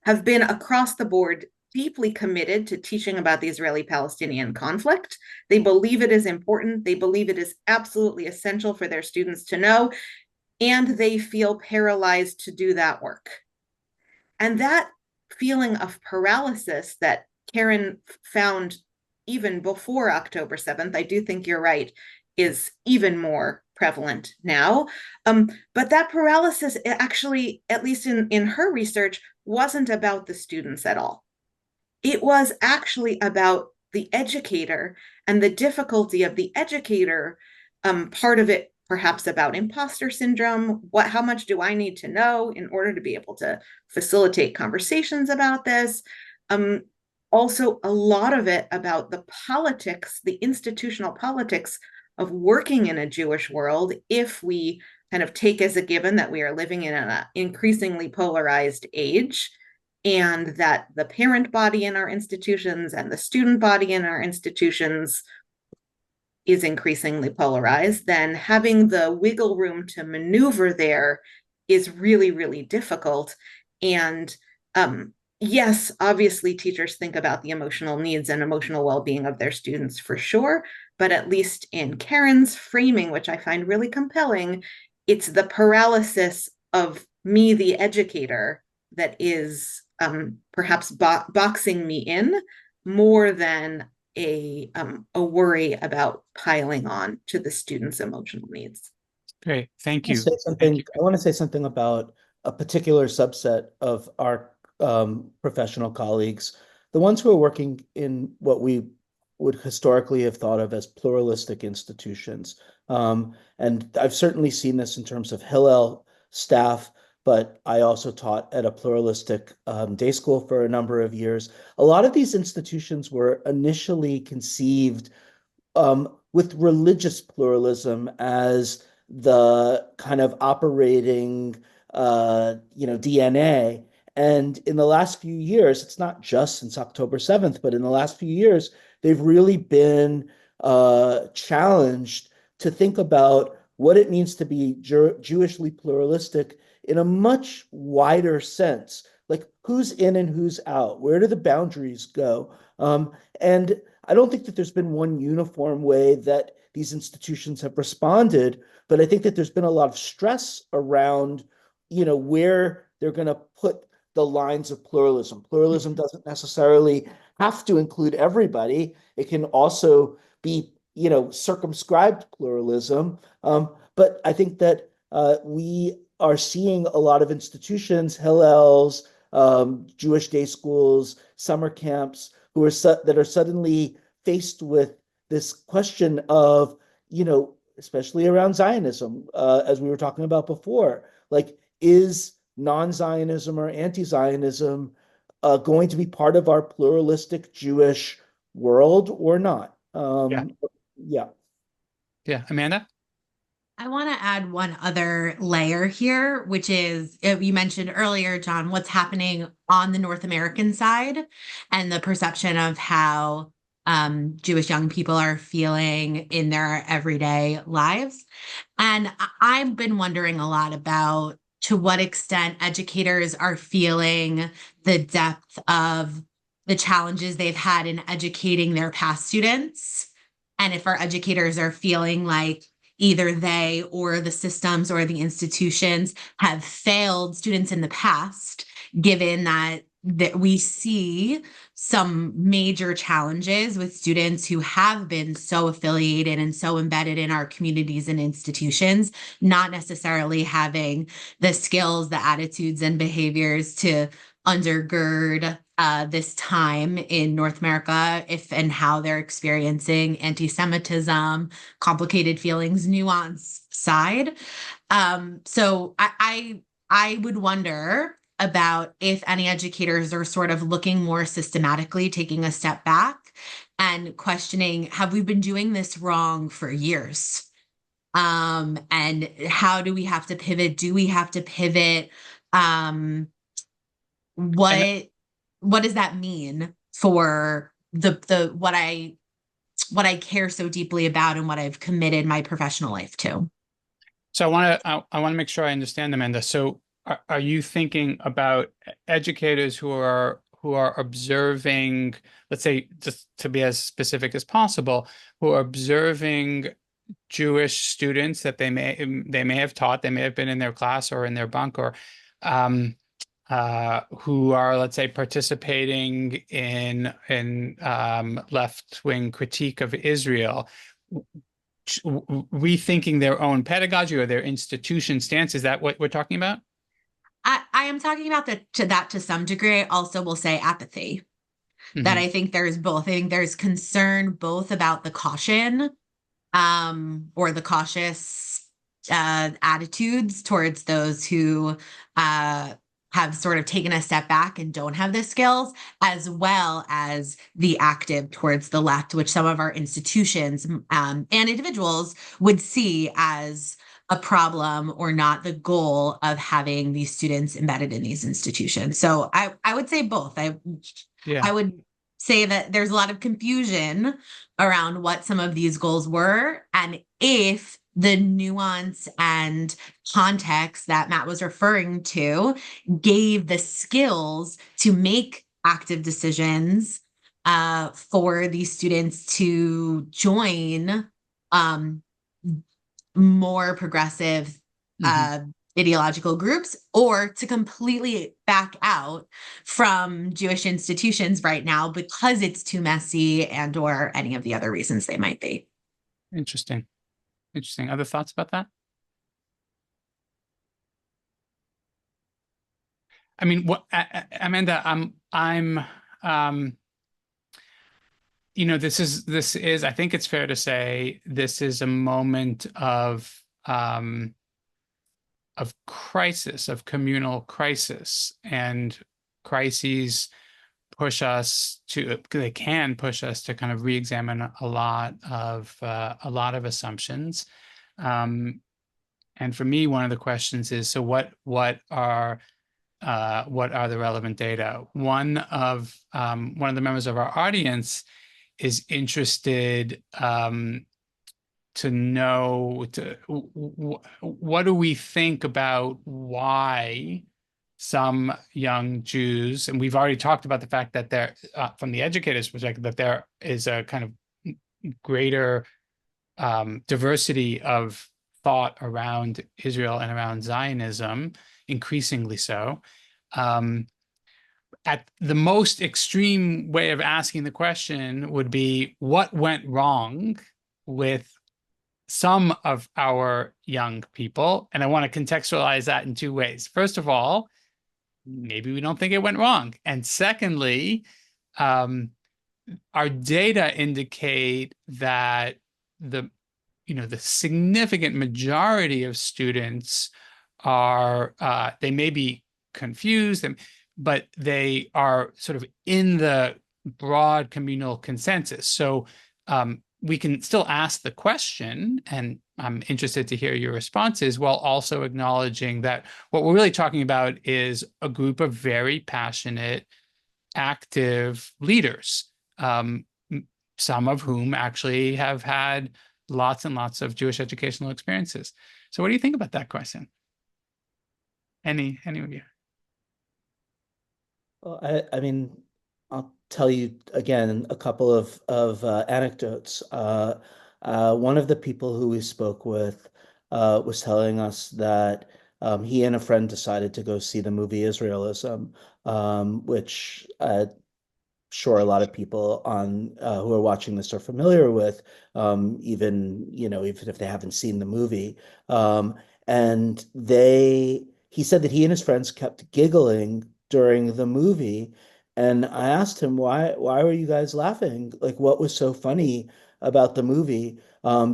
have been across the board deeply committed to teaching about the Israeli-Palestinian conflict. They believe it is important. They believe it is absolutely essential for their students to know, and they feel paralyzed to do that work. And that feeling of paralysis that Karen found even before October 7th, I do think you're right, is even more prevalent now. But that paralysis actually, at least in her research, wasn't about the students at all. It was actually about the educator and the difficulty of the educator, part of it perhaps about imposter syndrome. How much do I need to know in order to be able to facilitate conversations about this? Also, a lot of it about the politics, the institutional politics of working in a Jewish world, if we kind of take as a given that we are living in an increasingly polarized age, and that the parent body in our institutions and the student body in our institutions is increasingly polarized, then having the wiggle room to maneuver there is really, really difficult. And yes, obviously teachers think about the emotional needs and emotional well-being of their students for sure, but at least in Karen's framing, which I find really compelling, it's the paralysis of me, the educator, that is perhaps boxing me in more than a worry about piling on to the students' emotional needs. Great, thank you. I want to say something about a particular subset of our professional colleagues, the ones who are working in what we would historically have thought of as pluralistic institutions. And I've certainly seen this in terms of Hillel staff, but I also taught at a pluralistic day school for a number of years. A lot of these institutions were initially conceived with religious pluralism as the kind of operating, DNA. And in the last few years, it's not just since October 7th, but in the last few years, they've really been challenged to think about what it means to be Jewishly pluralistic in a much wider sense. Like, who's in and who's out? Where do the boundaries go? And I don't think that there's been one uniform way that these institutions have responded, but I think that there's been a lot of stress around, where they're going to put the lines of pluralism. Pluralism doesn't necessarily have to include everybody. It can also be, circumscribed pluralism. But I think that we are seeing a lot of institutions, Hillels, Jewish day schools, summer camps, who are that are suddenly faced with this question of, especially around Zionism, as we were talking about before, like, is non-Zionism or anti-Zionism going to be part of our pluralistic Jewish world or not? Yeah. Amanda? I want to add one other layer here, which is, you mentioned earlier, Jon, what's happening on the North American side and the perception of how Jewish young people are feeling in their everyday lives. And I've been wondering a lot about to what extent educators are feeling the depth of the challenges they've had in educating their past students. And if our educators are feeling like either they or the systems or the institutions have failed students in the past, given that we see some major challenges with students who have been so affiliated and so embedded in our communities and institutions, not necessarily having the skills, the attitudes, and behaviors to undergird this time in North America, if and how they're experiencing anti-Semitism, complicated feelings, nuance side. So I would wonder about if any educators are sort of looking more systematically, taking a step back and questioning, have we been doing this wrong for years? And how do we have to pivot? Do we have to pivot? What does that mean for the what I care so deeply about and what I've committed my professional life to? So I want to make sure I understand, Amanda. So are you thinking about educators who are observing, let's say, just to be as specific as possible, who are observing Jewish students that they may have taught, they may have been in their class or in their bunk, or who are, let's say, participating in left-wing critique of Israel? rethinking their own pedagogy or their institution stance. Is that what we're talking about? I am talking about that to some degree. I also will say apathy. That Mhm. I think there's both. I think there's concern both about the caution, or the cautious attitudes towards those who have sort of taken a step back and don't have the skills, as well as the active towards the left, which some of our institutions and individuals would see as a problem or not the goal of having these students embedded in these institutions. So I would say both. Yeah. I would say that there's a lot of confusion around what some of these goals were, and if the nuance and context that Matt was referring to gave the skills to make active decisions for these students to join um, more progressive Mhm. ideological groups, or to completely back out from Jewish institutions right now because it's too messy, and or any of the other reasons they might be. Interesting. Interesting. Other thoughts about that? I mean, what, Amanda, um, this is, I think it's fair to say, this is a moment of crisis, of communal crisis, and crises they can push us to kind of re-examine a lot of assumptions. And for me, one of the questions is, so what are the relevant data? One of the members of our audience is interested to know what do we think about why some young Jews, and we've already talked about the fact that there, from the educator's perspective, that there is a kind of greater diversity of thought around Israel and around Zionism, increasingly so. At the most extreme way of asking the question would be, what went wrong with some of our young people? And I want to contextualize that in two ways. First of all, maybe we don't think it went wrong. And secondly, our data indicate that the significant majority of students are they may be confused, but they are sort of in the broad communal consensus. So we can still ask the question, and I'm interested to hear your responses, while also acknowledging that what we're really talking about is a group of very passionate, active leaders, some of whom actually have had lots and lots of Jewish educational experiences. So what do you think about that question? Any of you? Well, I mean, I'll tell you again a couple of anecdotes. One of the people who we spoke with was telling us that he and a friend decided to go see the movie Israelism, which sure a lot of people on who are watching this are familiar with, even even if they haven't seen the movie. And he said that he and his friends kept giggling during the movie, and I asked him why were you guys laughing? Like, what was so funny about the movie?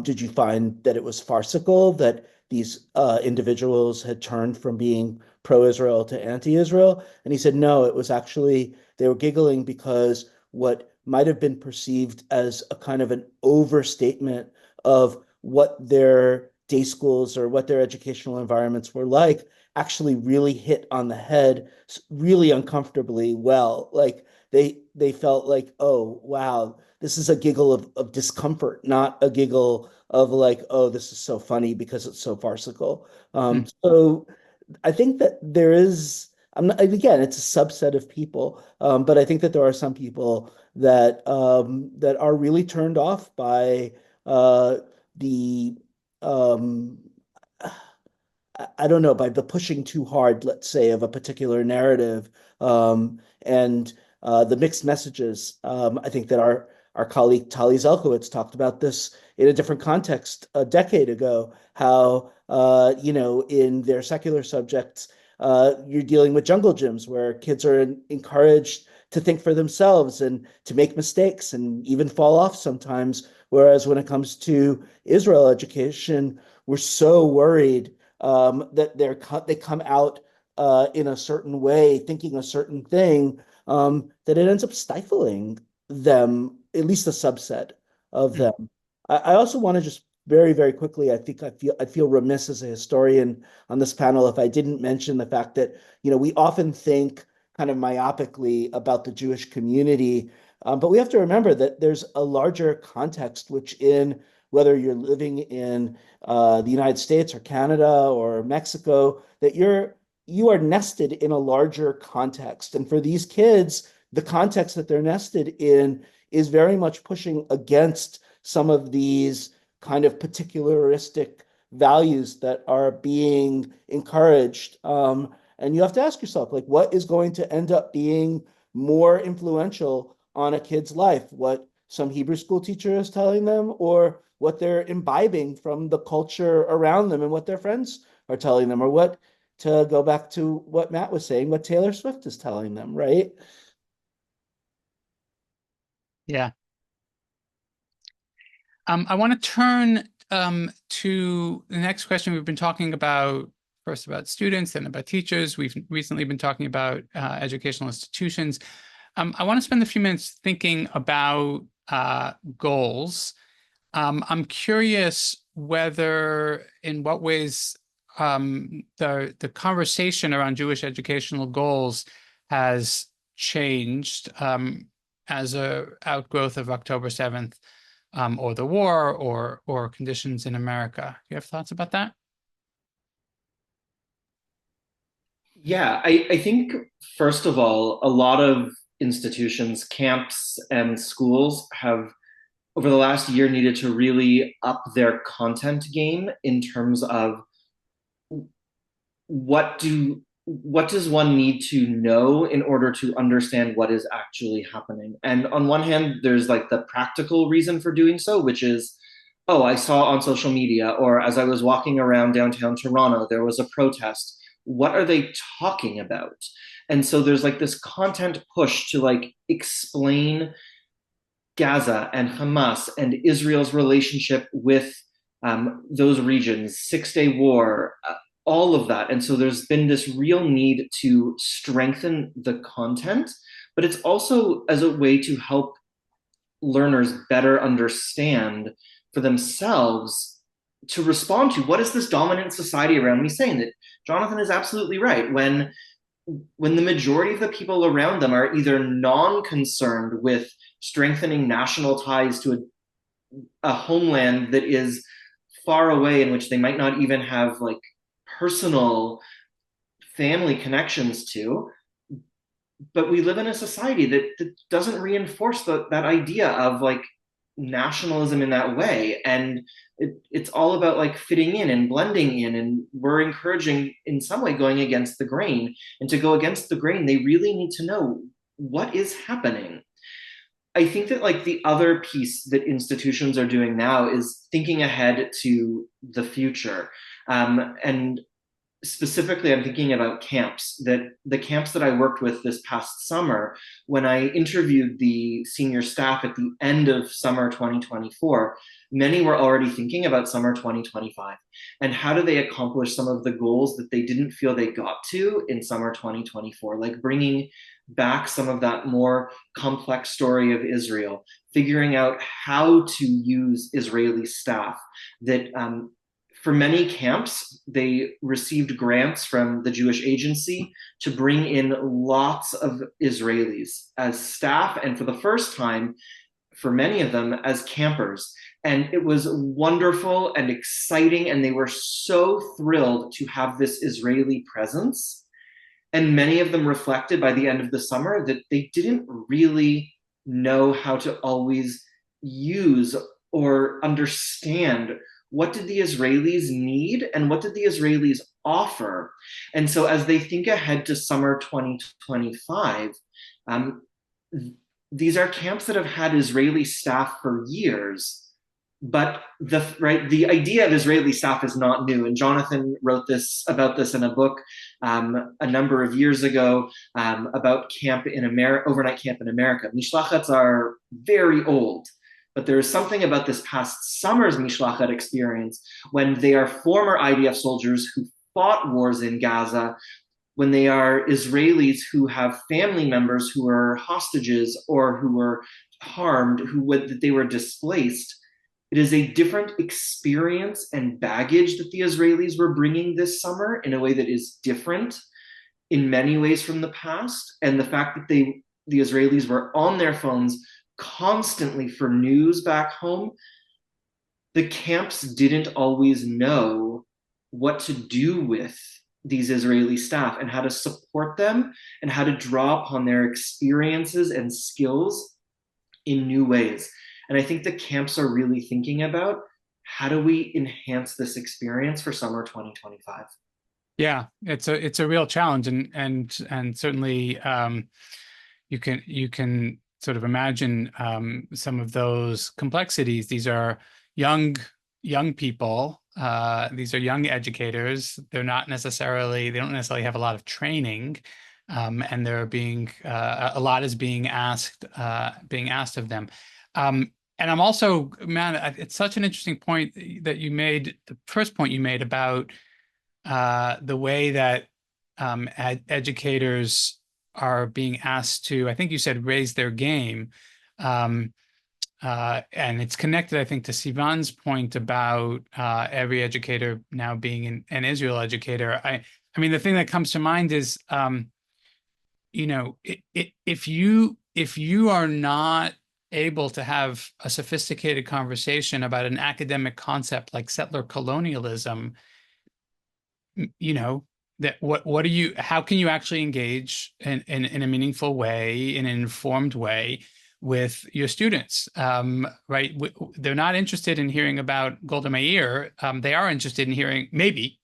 Did you find that it was farcical, that these individuals had turned from being pro-Israel to anti-Israel? And he said, no, it was actually they were giggling because what might have been perceived as a kind of an overstatement of what their day schools or what their educational environments were like actually really hit on the head really uncomfortably well. Like they felt like, oh, wow, this is a giggle of discomfort, not a giggle of like, oh, this is so funny because it's so farcical. So I think that there is, I'm not, again, it's a subset of people, but I think that there are some people that are really turned off by the um, I don't know, by the pushing too hard, let's say, of a particular narrative, and the mixed messages. I think that our colleague Tali Zelkowicz talked about this in a different context a decade ago, how, in their secular subjects, you're dealing with jungle gyms where kids are encouraged to think for themselves and to make mistakes and even fall off sometimes. Whereas when it comes to Israel education, we're so worried that they come out in a certain way, thinking a certain thing, that it ends up stifling them, at least a subset of them. I also want to just very, very quickly, I'd feel remiss as a historian on this panel if I didn't mention the fact that, we often think kind of myopically about the Jewish community, but we have to remember that there's a larger context, whether you're living in the United States or Canada or Mexico, that you are nested in a larger context. And for these kids, the context that they're nested in is very much pushing against some of these kind of particularistic values that are being encouraged. And you have to ask yourself, like, what is going to end up being more influential on a kid's life? What some Hebrew school teacher is telling them, or what they're imbibing from the culture around them and what their friends are telling them, or what, to go back to what Matt was saying, what Taylor Swift is telling them, right? Yeah. I want to turn to the next question. We've been talking about first about students, then about teachers. We've recently been talking about educational institutions. I want to spend a few minutes thinking about goals. I'm curious in what ways the conversation around Jewish educational goals has changed as a outgrowth of October 7th. Or the war, or conditions in America. You have thoughts about that? Yeah, I think, first of all, a lot of institutions, camps, and schools have, over the last year, needed to really up their content game in terms of what does one need to know in order to understand what is actually happening. And on one hand, there's like the practical reason for doing so, which is, oh, I saw on social media, or as I was walking around downtown Toronto, there was a protest. What are they talking about? And so there's like this content push to like explain Gaza and Hamas and Israel's relationship with those regions, 6-day war, all of that. And so there's been this real need to strengthen the content, but it's also as a way to help learners better understand for themselves, to respond to what is this dominant society around me saying. That Jonathan is absolutely right. When the majority of the people around them are either non-concerned with strengthening national ties to a homeland that is far away, in which they might not even have like personal family connections to, but we live in a society that doesn't reinforce that idea of like nationalism in that way. And it's all about like fitting in and blending in, and we're encouraging in some way going against the grain. And to go against the grain, they really need to know what is happening. I think that like the other piece that institutions are doing now is thinking ahead to the future. And specifically, I'm thinking about camps, that the camps that I worked with this past summer, when I interviewed the senior staff at the end of summer 2024, many were already thinking about summer 2025 and how do they accomplish some of the goals that they didn't feel they got to in summer 2024, like bringing back some of that more complex story of Israel, figuring out how to use Israeli staff. That for many camps, they received grants from the Jewish Agency to bring in lots of Israelis as staff, and for the first time, for many of them, as campers. And it was wonderful and exciting, and they were so thrilled to have this Israeli presence. And many of them reflected by the end of the summer that they didn't really know how to always use or understand what did the Israelis need and what did the Israelis offer. And so as they think ahead to summer 2025, these are camps that have had Israeli staff for years. But the idea of Israeli staff is not new, and Jonathan wrote about this in a book a number of years ago about overnight camp in America. Mishlachats are very old, but there is something about this past summer's Mishlachat experience when they are former IDF soldiers who fought wars in Gaza, when they are Israelis who have family members who are hostages or who were harmed, that they were displaced. It is a different experience and baggage that the Israelis were bringing this summer in a way that is different in many ways from the past. And the fact that the Israelis were on their phones constantly for news back home, the camps didn't always know what to do with these Israeli staff and how to support them and how to draw upon their experiences and skills in new ways. And I think the camps are really thinking about, how do we enhance this experience for summer 2025? Yeah, it's a real challenge, and certainly you can sort of imagine some of those complexities. These are young people. These are young educators. They don't necessarily have a lot of training, and they're being a lot is being asked of them. And I'm also, man, it's such an interesting point that you made, the first point you made about the way that educators are being asked to, I think you said, raise their game. And it's connected, I think, to Sivan's point about every educator now being an Israel educator. I mean, the thing that comes to mind is, if you are not able to have a sophisticated conversation about an academic concept like settler colonialism, how can you actually engage in a meaningful way, in an informed way with your students, right? They're not interested in hearing about Golda Meir. They are interested in hearing, maybe,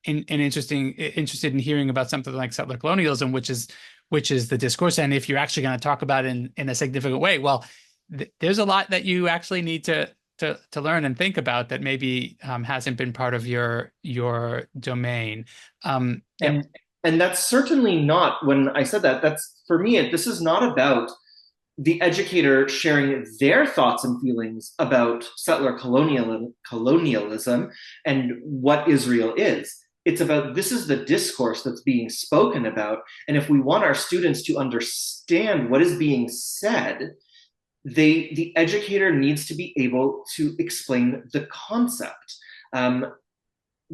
interested in hearing about something like settler colonialism, which is the discourse. And if you're actually going to talk about it in a significant way, well, there's a lot that you actually need to learn and think about that maybe hasn't been part of your domain. And that's certainly not, when I said that, that's, for me, this is not about the educator sharing their thoughts and feelings about settler colonialism and what Israel is. It's about, this is the discourse that's being spoken about. And if we want our students to understand what is being said, the educator needs to be able to explain the concept.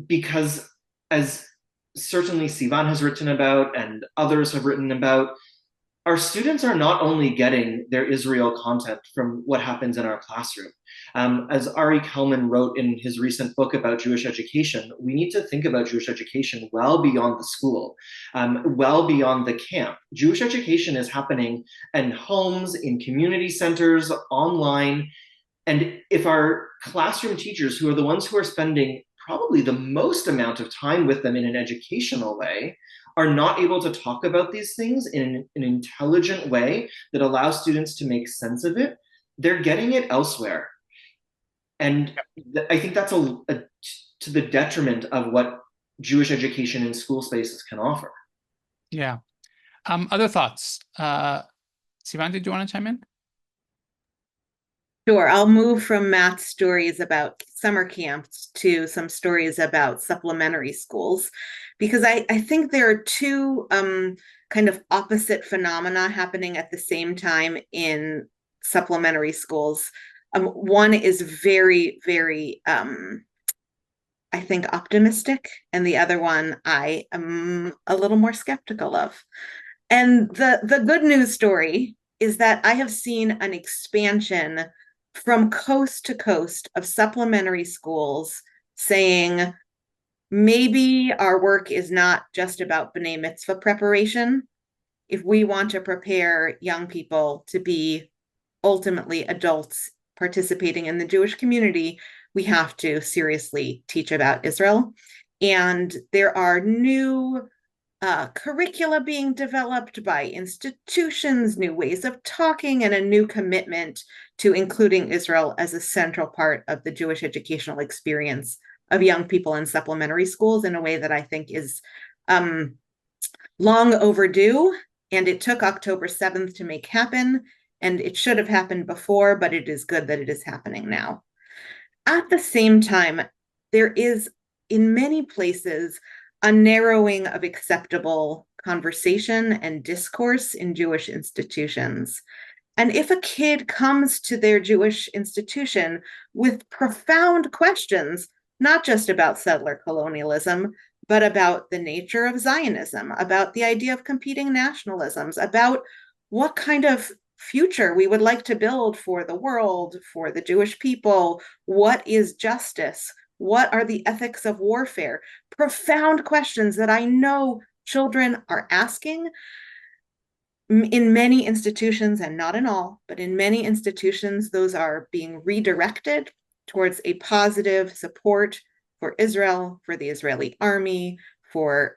Because as certainly Sivan has written about and others have written about, our students are not only getting their Israel content from what happens in our classroom. As Ari Kelman wrote in his recent book about Jewish education, we need to think about Jewish education well beyond the school, well beyond the camp. Jewish education is happening in homes, in community centers, online. And if our classroom teachers, who are the ones who are spending probably the most amount of time with them in an educational way, are not able to talk about these things in an intelligent way that allows students to make sense of it, they're getting it elsewhere. And I think that's to the detriment of what Jewish education in school spaces can offer. Yeah. Other thoughts? Sivan, did you want to chime in? Sure. I'll move from Matt's stories about summer camps to some stories about supplementary schools, because I think there are two kind of opposite phenomena happening at the same time in supplementary schools. One is very, very, I think, optimistic, and the other one I am a little more skeptical of. And the good news story is that I have seen an expansion from coast to coast of supplementary schools saying, maybe our work is not just about B'nai Mitzvah preparation. If we want to prepare young people to be ultimately adults participating in the Jewish community, we have to seriously teach about Israel. And there are new curricula being developed by institutions, new ways of talking, and a new commitment to including Israel as a central part of the Jewish educational experience of young people in supplementary schools in a way that I think is long overdue. And it took October 7th to make happen, and it should have happened before, but it is good that it is happening now. At the same time, there is, in many places, a narrowing of acceptable conversation and discourse in Jewish institutions. And if a kid comes to their Jewish institution with profound questions, not just about settler colonialism, but about the nature of Zionism, about the idea of competing nationalisms, about what kind of future we would like to build for the world, for the Jewish people, what is justice, what are the ethics of warfare, profound questions that I know children are asking. In many institutions, and not in all, but in many institutions, those are being redirected towards a positive support for Israel, for the Israeli army, for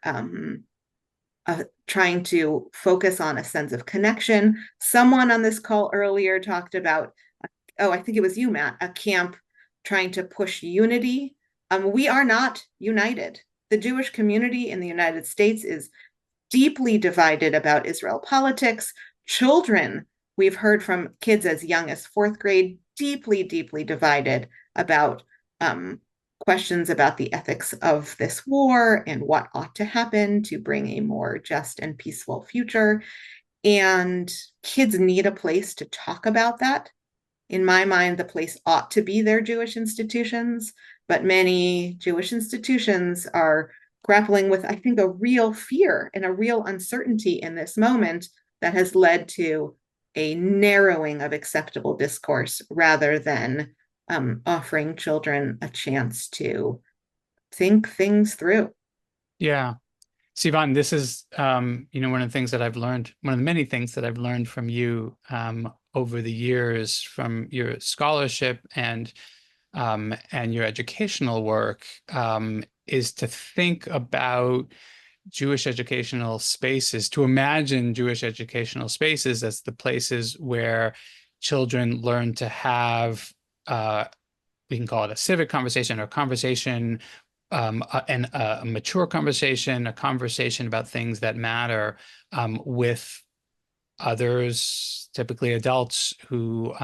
trying to focus on a sense of connection. Someone on this call earlier talked about, I think it was you, Matt, a camp trying to push unity. We are not united. The Jewish community in the United States is deeply divided about Israel politics. Children, we've heard from kids as young as fourth grade, deeply, deeply divided about questions about the ethics of this war and what ought to happen to bring a more just and peaceful future. And kids need a place to talk about that. In my mind, the place ought to be their Jewish institutions, but many Jewish institutions are grappling with, I think, a real fear and a real uncertainty in this moment that has led to a narrowing of acceptable discourse rather than offering children a chance to think things through. Yeah. Sivan, this is, one of the things that I've learned, one of the many things that I've learned from you over the years, from your scholarship and your educational work, is to think about Jewish educational spaces, to imagine Jewish educational spaces as the places where children learn to have, we can call it a civic conversation or conversation, a mature conversation, a conversation about things that matter with others, typically adults who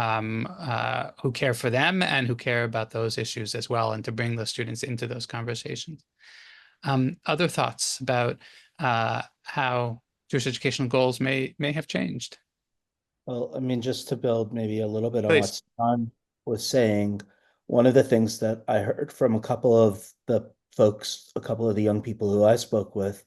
care for them and who care about those issues as well, and to bring those students into those conversations. Other thoughts about how Jewish educational goals may have changed? Well, I mean, just to build maybe a little bit on Please. what John was saying, one of the things that I heard from a couple of the folks, a couple of the young people who I spoke with,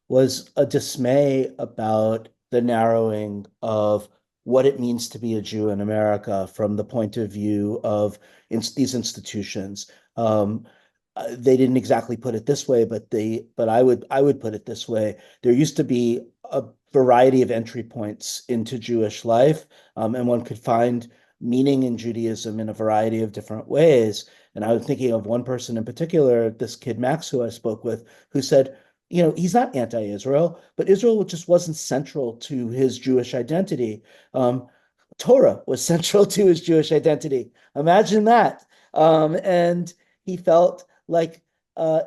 was a dismay about the narrowing of what it means to be a Jew in America from the point of view of these institutions. They didn't exactly put it this way, but I would put it this way. There used to be a variety of entry points into Jewish life, and one could find meaning in Judaism in a variety of different ways. And I was thinking of one person in particular, this kid Max, who I spoke with, who said, he's not anti-Israel, but Israel just wasn't central to his Jewish identity. Torah was central to his Jewish identity. Imagine that. And he felt like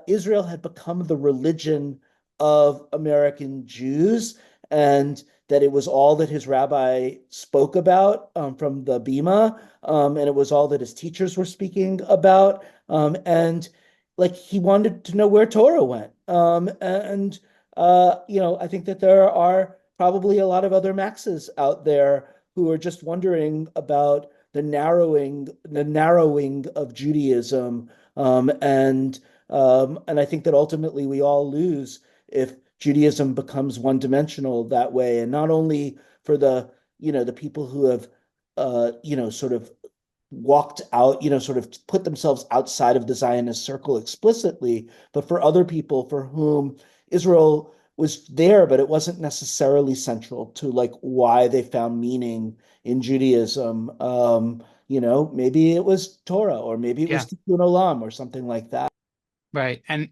Israel had become the religion of American Jews, and that it was all that his rabbi spoke about from the Bima, and it was all that his teachers were speaking about. And like he wanted to know where Torah went. I think that there are probably a lot of other Maxes out there who are just wondering about the narrowing of Judaism. And I think that ultimately we all lose if Judaism becomes one-dimensional that way, and not only for the people who have sort of walked out, sort of put themselves outside of the Zionist circle explicitly, but for other people for whom Israel was there, but it wasn't necessarily central to like why they found meaning in Judaism. Maybe it was Torah, or maybe it was Tikkun Olam or something like that. Right. And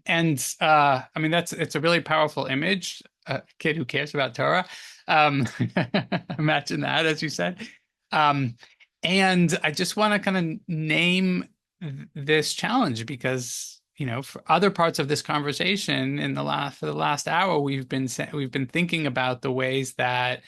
I mean, it's a really powerful image, a kid who cares about Torah. Um, imagine that, as you said. And I just want to kind of name this challenge because, for other parts of this conversation for the last hour, we've been thinking about the ways that,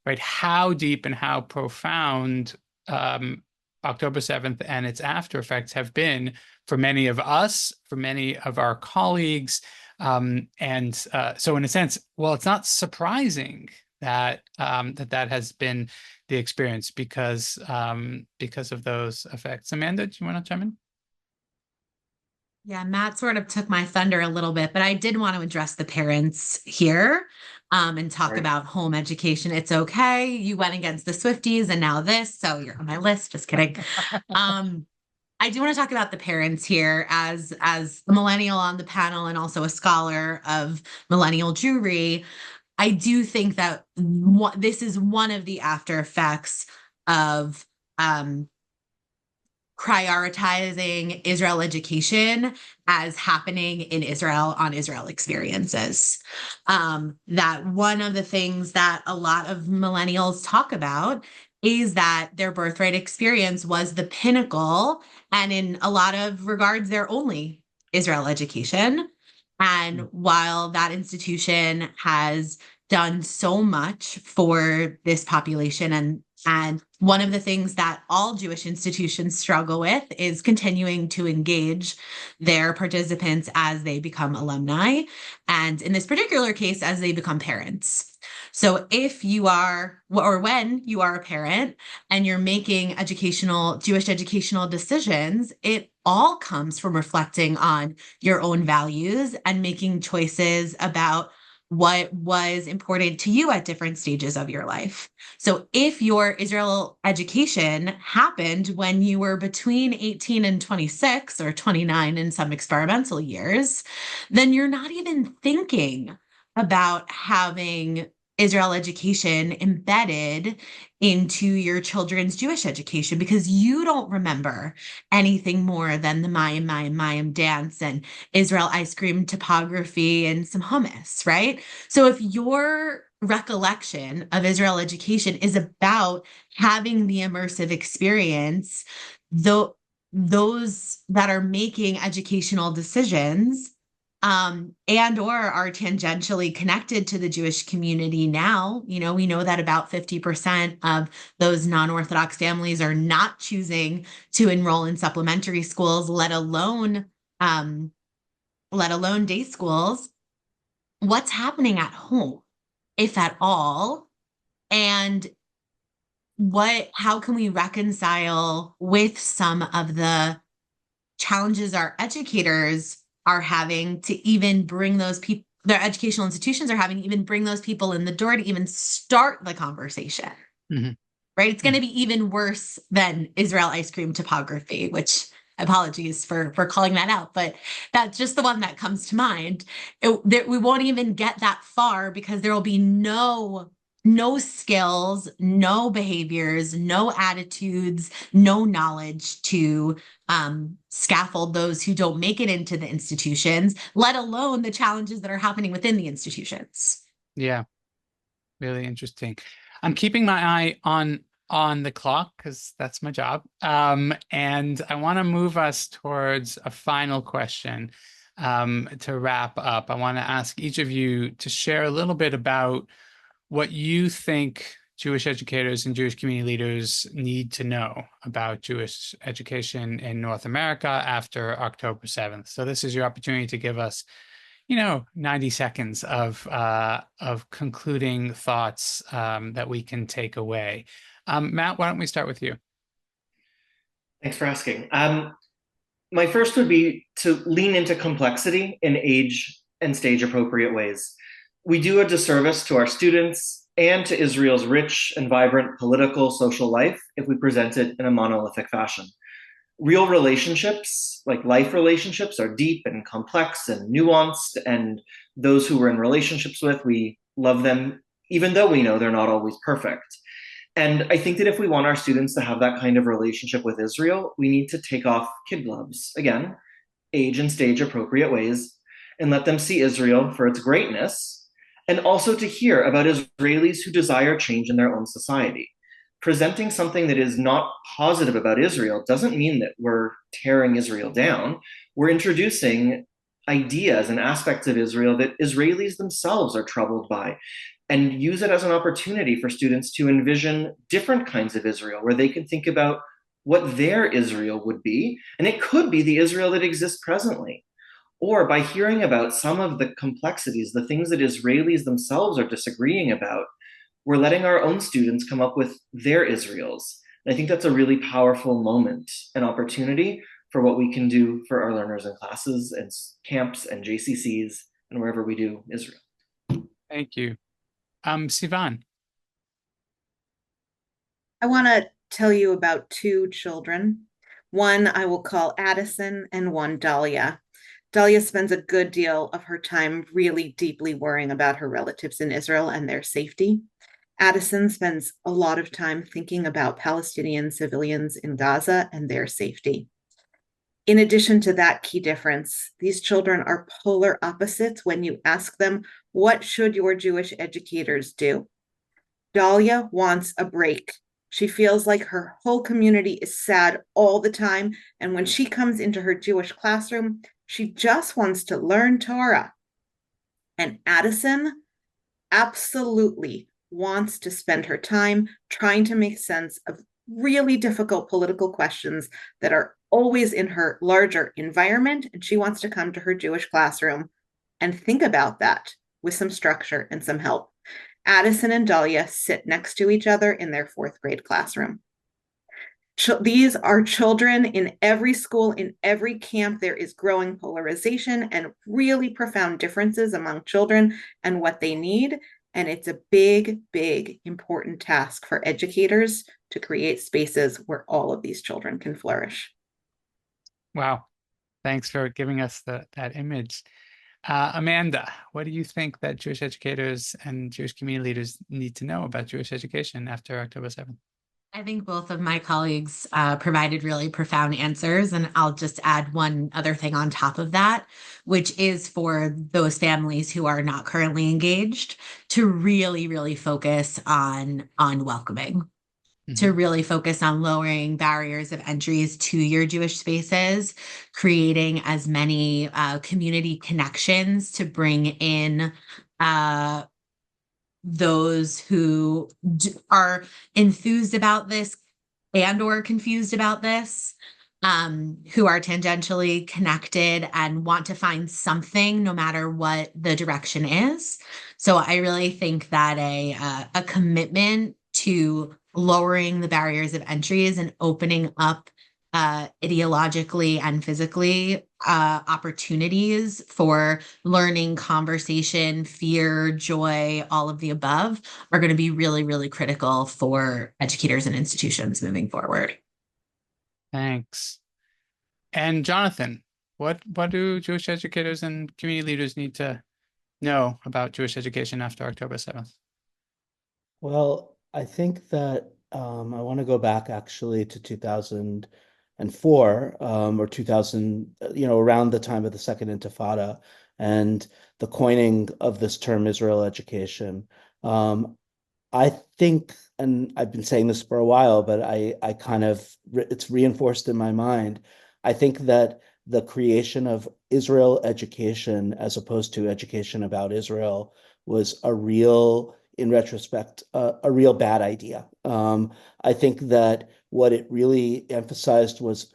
right, how deep and how profound October 7th and its after effects have been for many of us, for many of our colleagues. So in a sense, well, it's not surprising that that has been the experience because of those effects. Amanda, do you want to chime in? Yeah, Matt sort of took my thunder a little bit, but I did want to address the parents here and talk Right. about home education. It's okay. You went against the Swifties and now this, so you're on my list. Just kidding. I do want to talk about the parents here as a millennial on the panel and also a scholar of millennial Jewry. I do think that this is one of the after effects of prioritizing Israel education as happening in Israel on Israel experiences. That one of the things that a lot of millennials talk about is that their birthright experience was the pinnacle, and in a lot of regards, their only Israel education. And while that institution has done so much for this population, and one of the things that all Jewish institutions struggle with is continuing to engage their participants as they become alumni, and in this particular case, as they become parents. So if you are, or when you are a parent and you're making Jewish educational decisions, it all comes from reflecting on your own values and making choices about what was important to you at different stages of your life. So if your Israel education happened when you were between 18 and 26 or 29 in some experimental years, then you're not even thinking about having Israel education embedded into your children's Jewish education because you don't remember anything more than the Mayim dance and Israel ice cream topography and some hummus, right? So if your recollection of Israel education is about having the immersive experience, those that are making educational decisions and or are tangentially connected to the Jewish community now, we know that about 50% of those non-Orthodox families are not choosing to enroll in supplementary schools, let alone day schools. What's happening at home, if at all? And how can we reconcile with some of the challenges our educators are having to even bring those people, their educational institutions are having to even bring those people in the door to even start the conversation, right? It's going to be even worse than Israel ice cream topography, which apologies for calling that out, but that's just the one that comes to mind. We won't even get that far because there will be no skills, no behaviors, no attitudes, no knowledge to scaffold those who don't make it into the institutions, let alone the challenges that are happening within the institutions. Yeah, really interesting. I'm keeping my eye on the clock because that's my job. And I want to move us towards a final question to wrap up. I want to ask each of you to share a little bit about what you think Jewish educators and Jewish community leaders need to know about Jewish education in North America after October 7th. So this is your opportunity to give us, 90 seconds of concluding thoughts that we can take away. Matt, why don't we start with you? Thanks for asking. My first would be to lean into complexity in age and stage appropriate ways. We do a disservice to our students and to Israel's rich and vibrant political, social life if we present it in a monolithic fashion. Real relationships, like life relationships, are deep and complex and nuanced, and those who we're in relationships with, we love them, even though we know they're not always perfect. And I think that if we want our students to have that kind of relationship with Israel, we need to take off kid gloves again age and stage appropriate ways, and let them see Israel for its greatness, and also to hear about Israelis who desire change in their own society. Presenting something that is not positive about Israel doesn't mean that we're tearing Israel down. We're introducing ideas and aspects of Israel that Israelis themselves are troubled by, and use it as an opportunity for students to envision different kinds of Israel, where they can think about what their Israel would be. And it could be the Israel that exists presently. Or by hearing about some of the complexities, the things that Israelis themselves are disagreeing about, we're letting our own students come up with their Israels. And I think that's a really powerful moment, an opportunity for what we can do for our learners in classes and camps and JCCs and wherever we do Israel. Thank you. Sivan. I want to tell you about two children. One I will call Addison and one Dahlia. Dahlia spends a good deal of her time really deeply worrying about her relatives in Israel and their safety. Addison spends a lot of time thinking about Palestinian civilians in Gaza and their safety. In addition to that key difference, these children are polar opposites when you ask them, what should your Jewish educators do? Dahlia wants a break. She feels like her whole community is sad all the time. And when she comes into her Jewish classroom, she just wants to learn Torah. And Addison absolutely wants to spend her time trying to make sense of really difficult political questions that are always in her larger environment. And she wants to come to her Jewish classroom and think about that with some structure and some help. Addison and Dahlia sit next to each other in their fourth grade classroom. These are children in every school, in every camp. There is growing polarization and really profound differences among children and what they need. And it's a big, big, important task for educators to create spaces where all of these children can flourish. Wow. Thanks for giving us that image. Amanda, what do you think that Jewish educators and Jewish community leaders need to know about Jewish education after October 7th? I think both of my colleagues provided really profound answers, and I'll just add one other thing on top of that, which is for those families who are not currently engaged to really, really focus on welcoming. To really focus on lowering barriers of entries to your Jewish spaces, creating as many community connections to bring in those who are enthused about this and or confused about this, who are tangentially connected and want to find something no matter what the direction is. So I really think that a commitment to lowering the barriers of entries and opening up ideologically and physically opportunities for learning, conversation, fear, joy, all of the above are going to be really, really critical for educators and institutions moving forward. Thanks. And Jonathan, what do Jewish educators and community leaders need to know about Jewish education after October 7th? Well, I think that I want to go back actually to 2004 or 2000, around the time of the Second Intifada and the coining of this term Israel education. I think, and I've been saying this for a while, but I kind of, it's reinforced in my mind. I think that the creation of Israel education as opposed to education about Israel was in retrospect, a real bad idea. I think that what it really emphasized was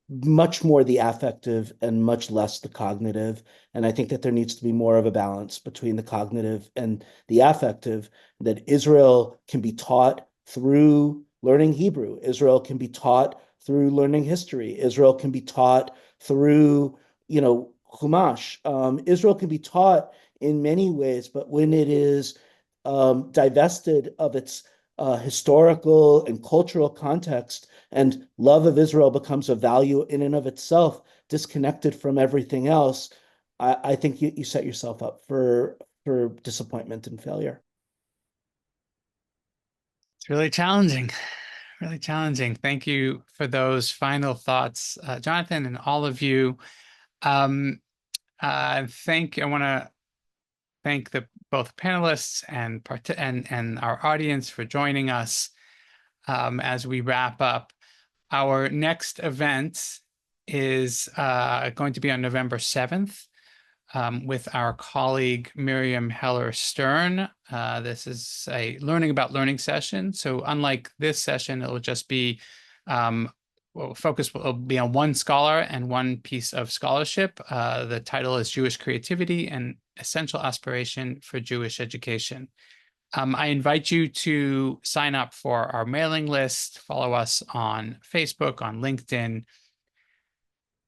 much more the affective and much less the cognitive. And I think that there needs to be more of a balance between the cognitive and the affective, that Israel can be taught through learning Hebrew. Israel can be taught through learning history. Israel can be taught through, Chumash. Israel can be taught in many ways, but when it is divested of its historical and cultural context, and love of Israel becomes a value in and of itself, disconnected from everything else, I think you set yourself up for disappointment and failure. It's really challenging, really challenging. Thank you for those final thoughts, Jonathan, and all of you. I want to thank both panelists and our audience for joining us. As we wrap up, our next event is going to be on November 7th with our colleague Miriam Heller-Stern. This is a learning about learning session. So unlike this session, it will just be focus will be on one scholar and one piece of scholarship. The title is Jewish Creativity and Essential Aspiration for Jewish Education. I invite you to sign up for our mailing list, follow us on Facebook, on LinkedIn.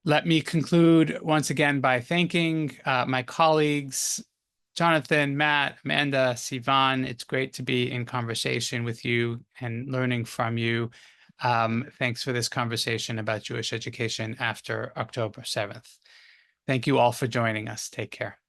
Let me conclude once again by thanking my colleagues, Jonathan, Matt, Amanda, Sivan. It's great to be in conversation with you and learning from you. Thanks for this conversation about Jewish education after October 7th. Thank you all for joining us. Take care.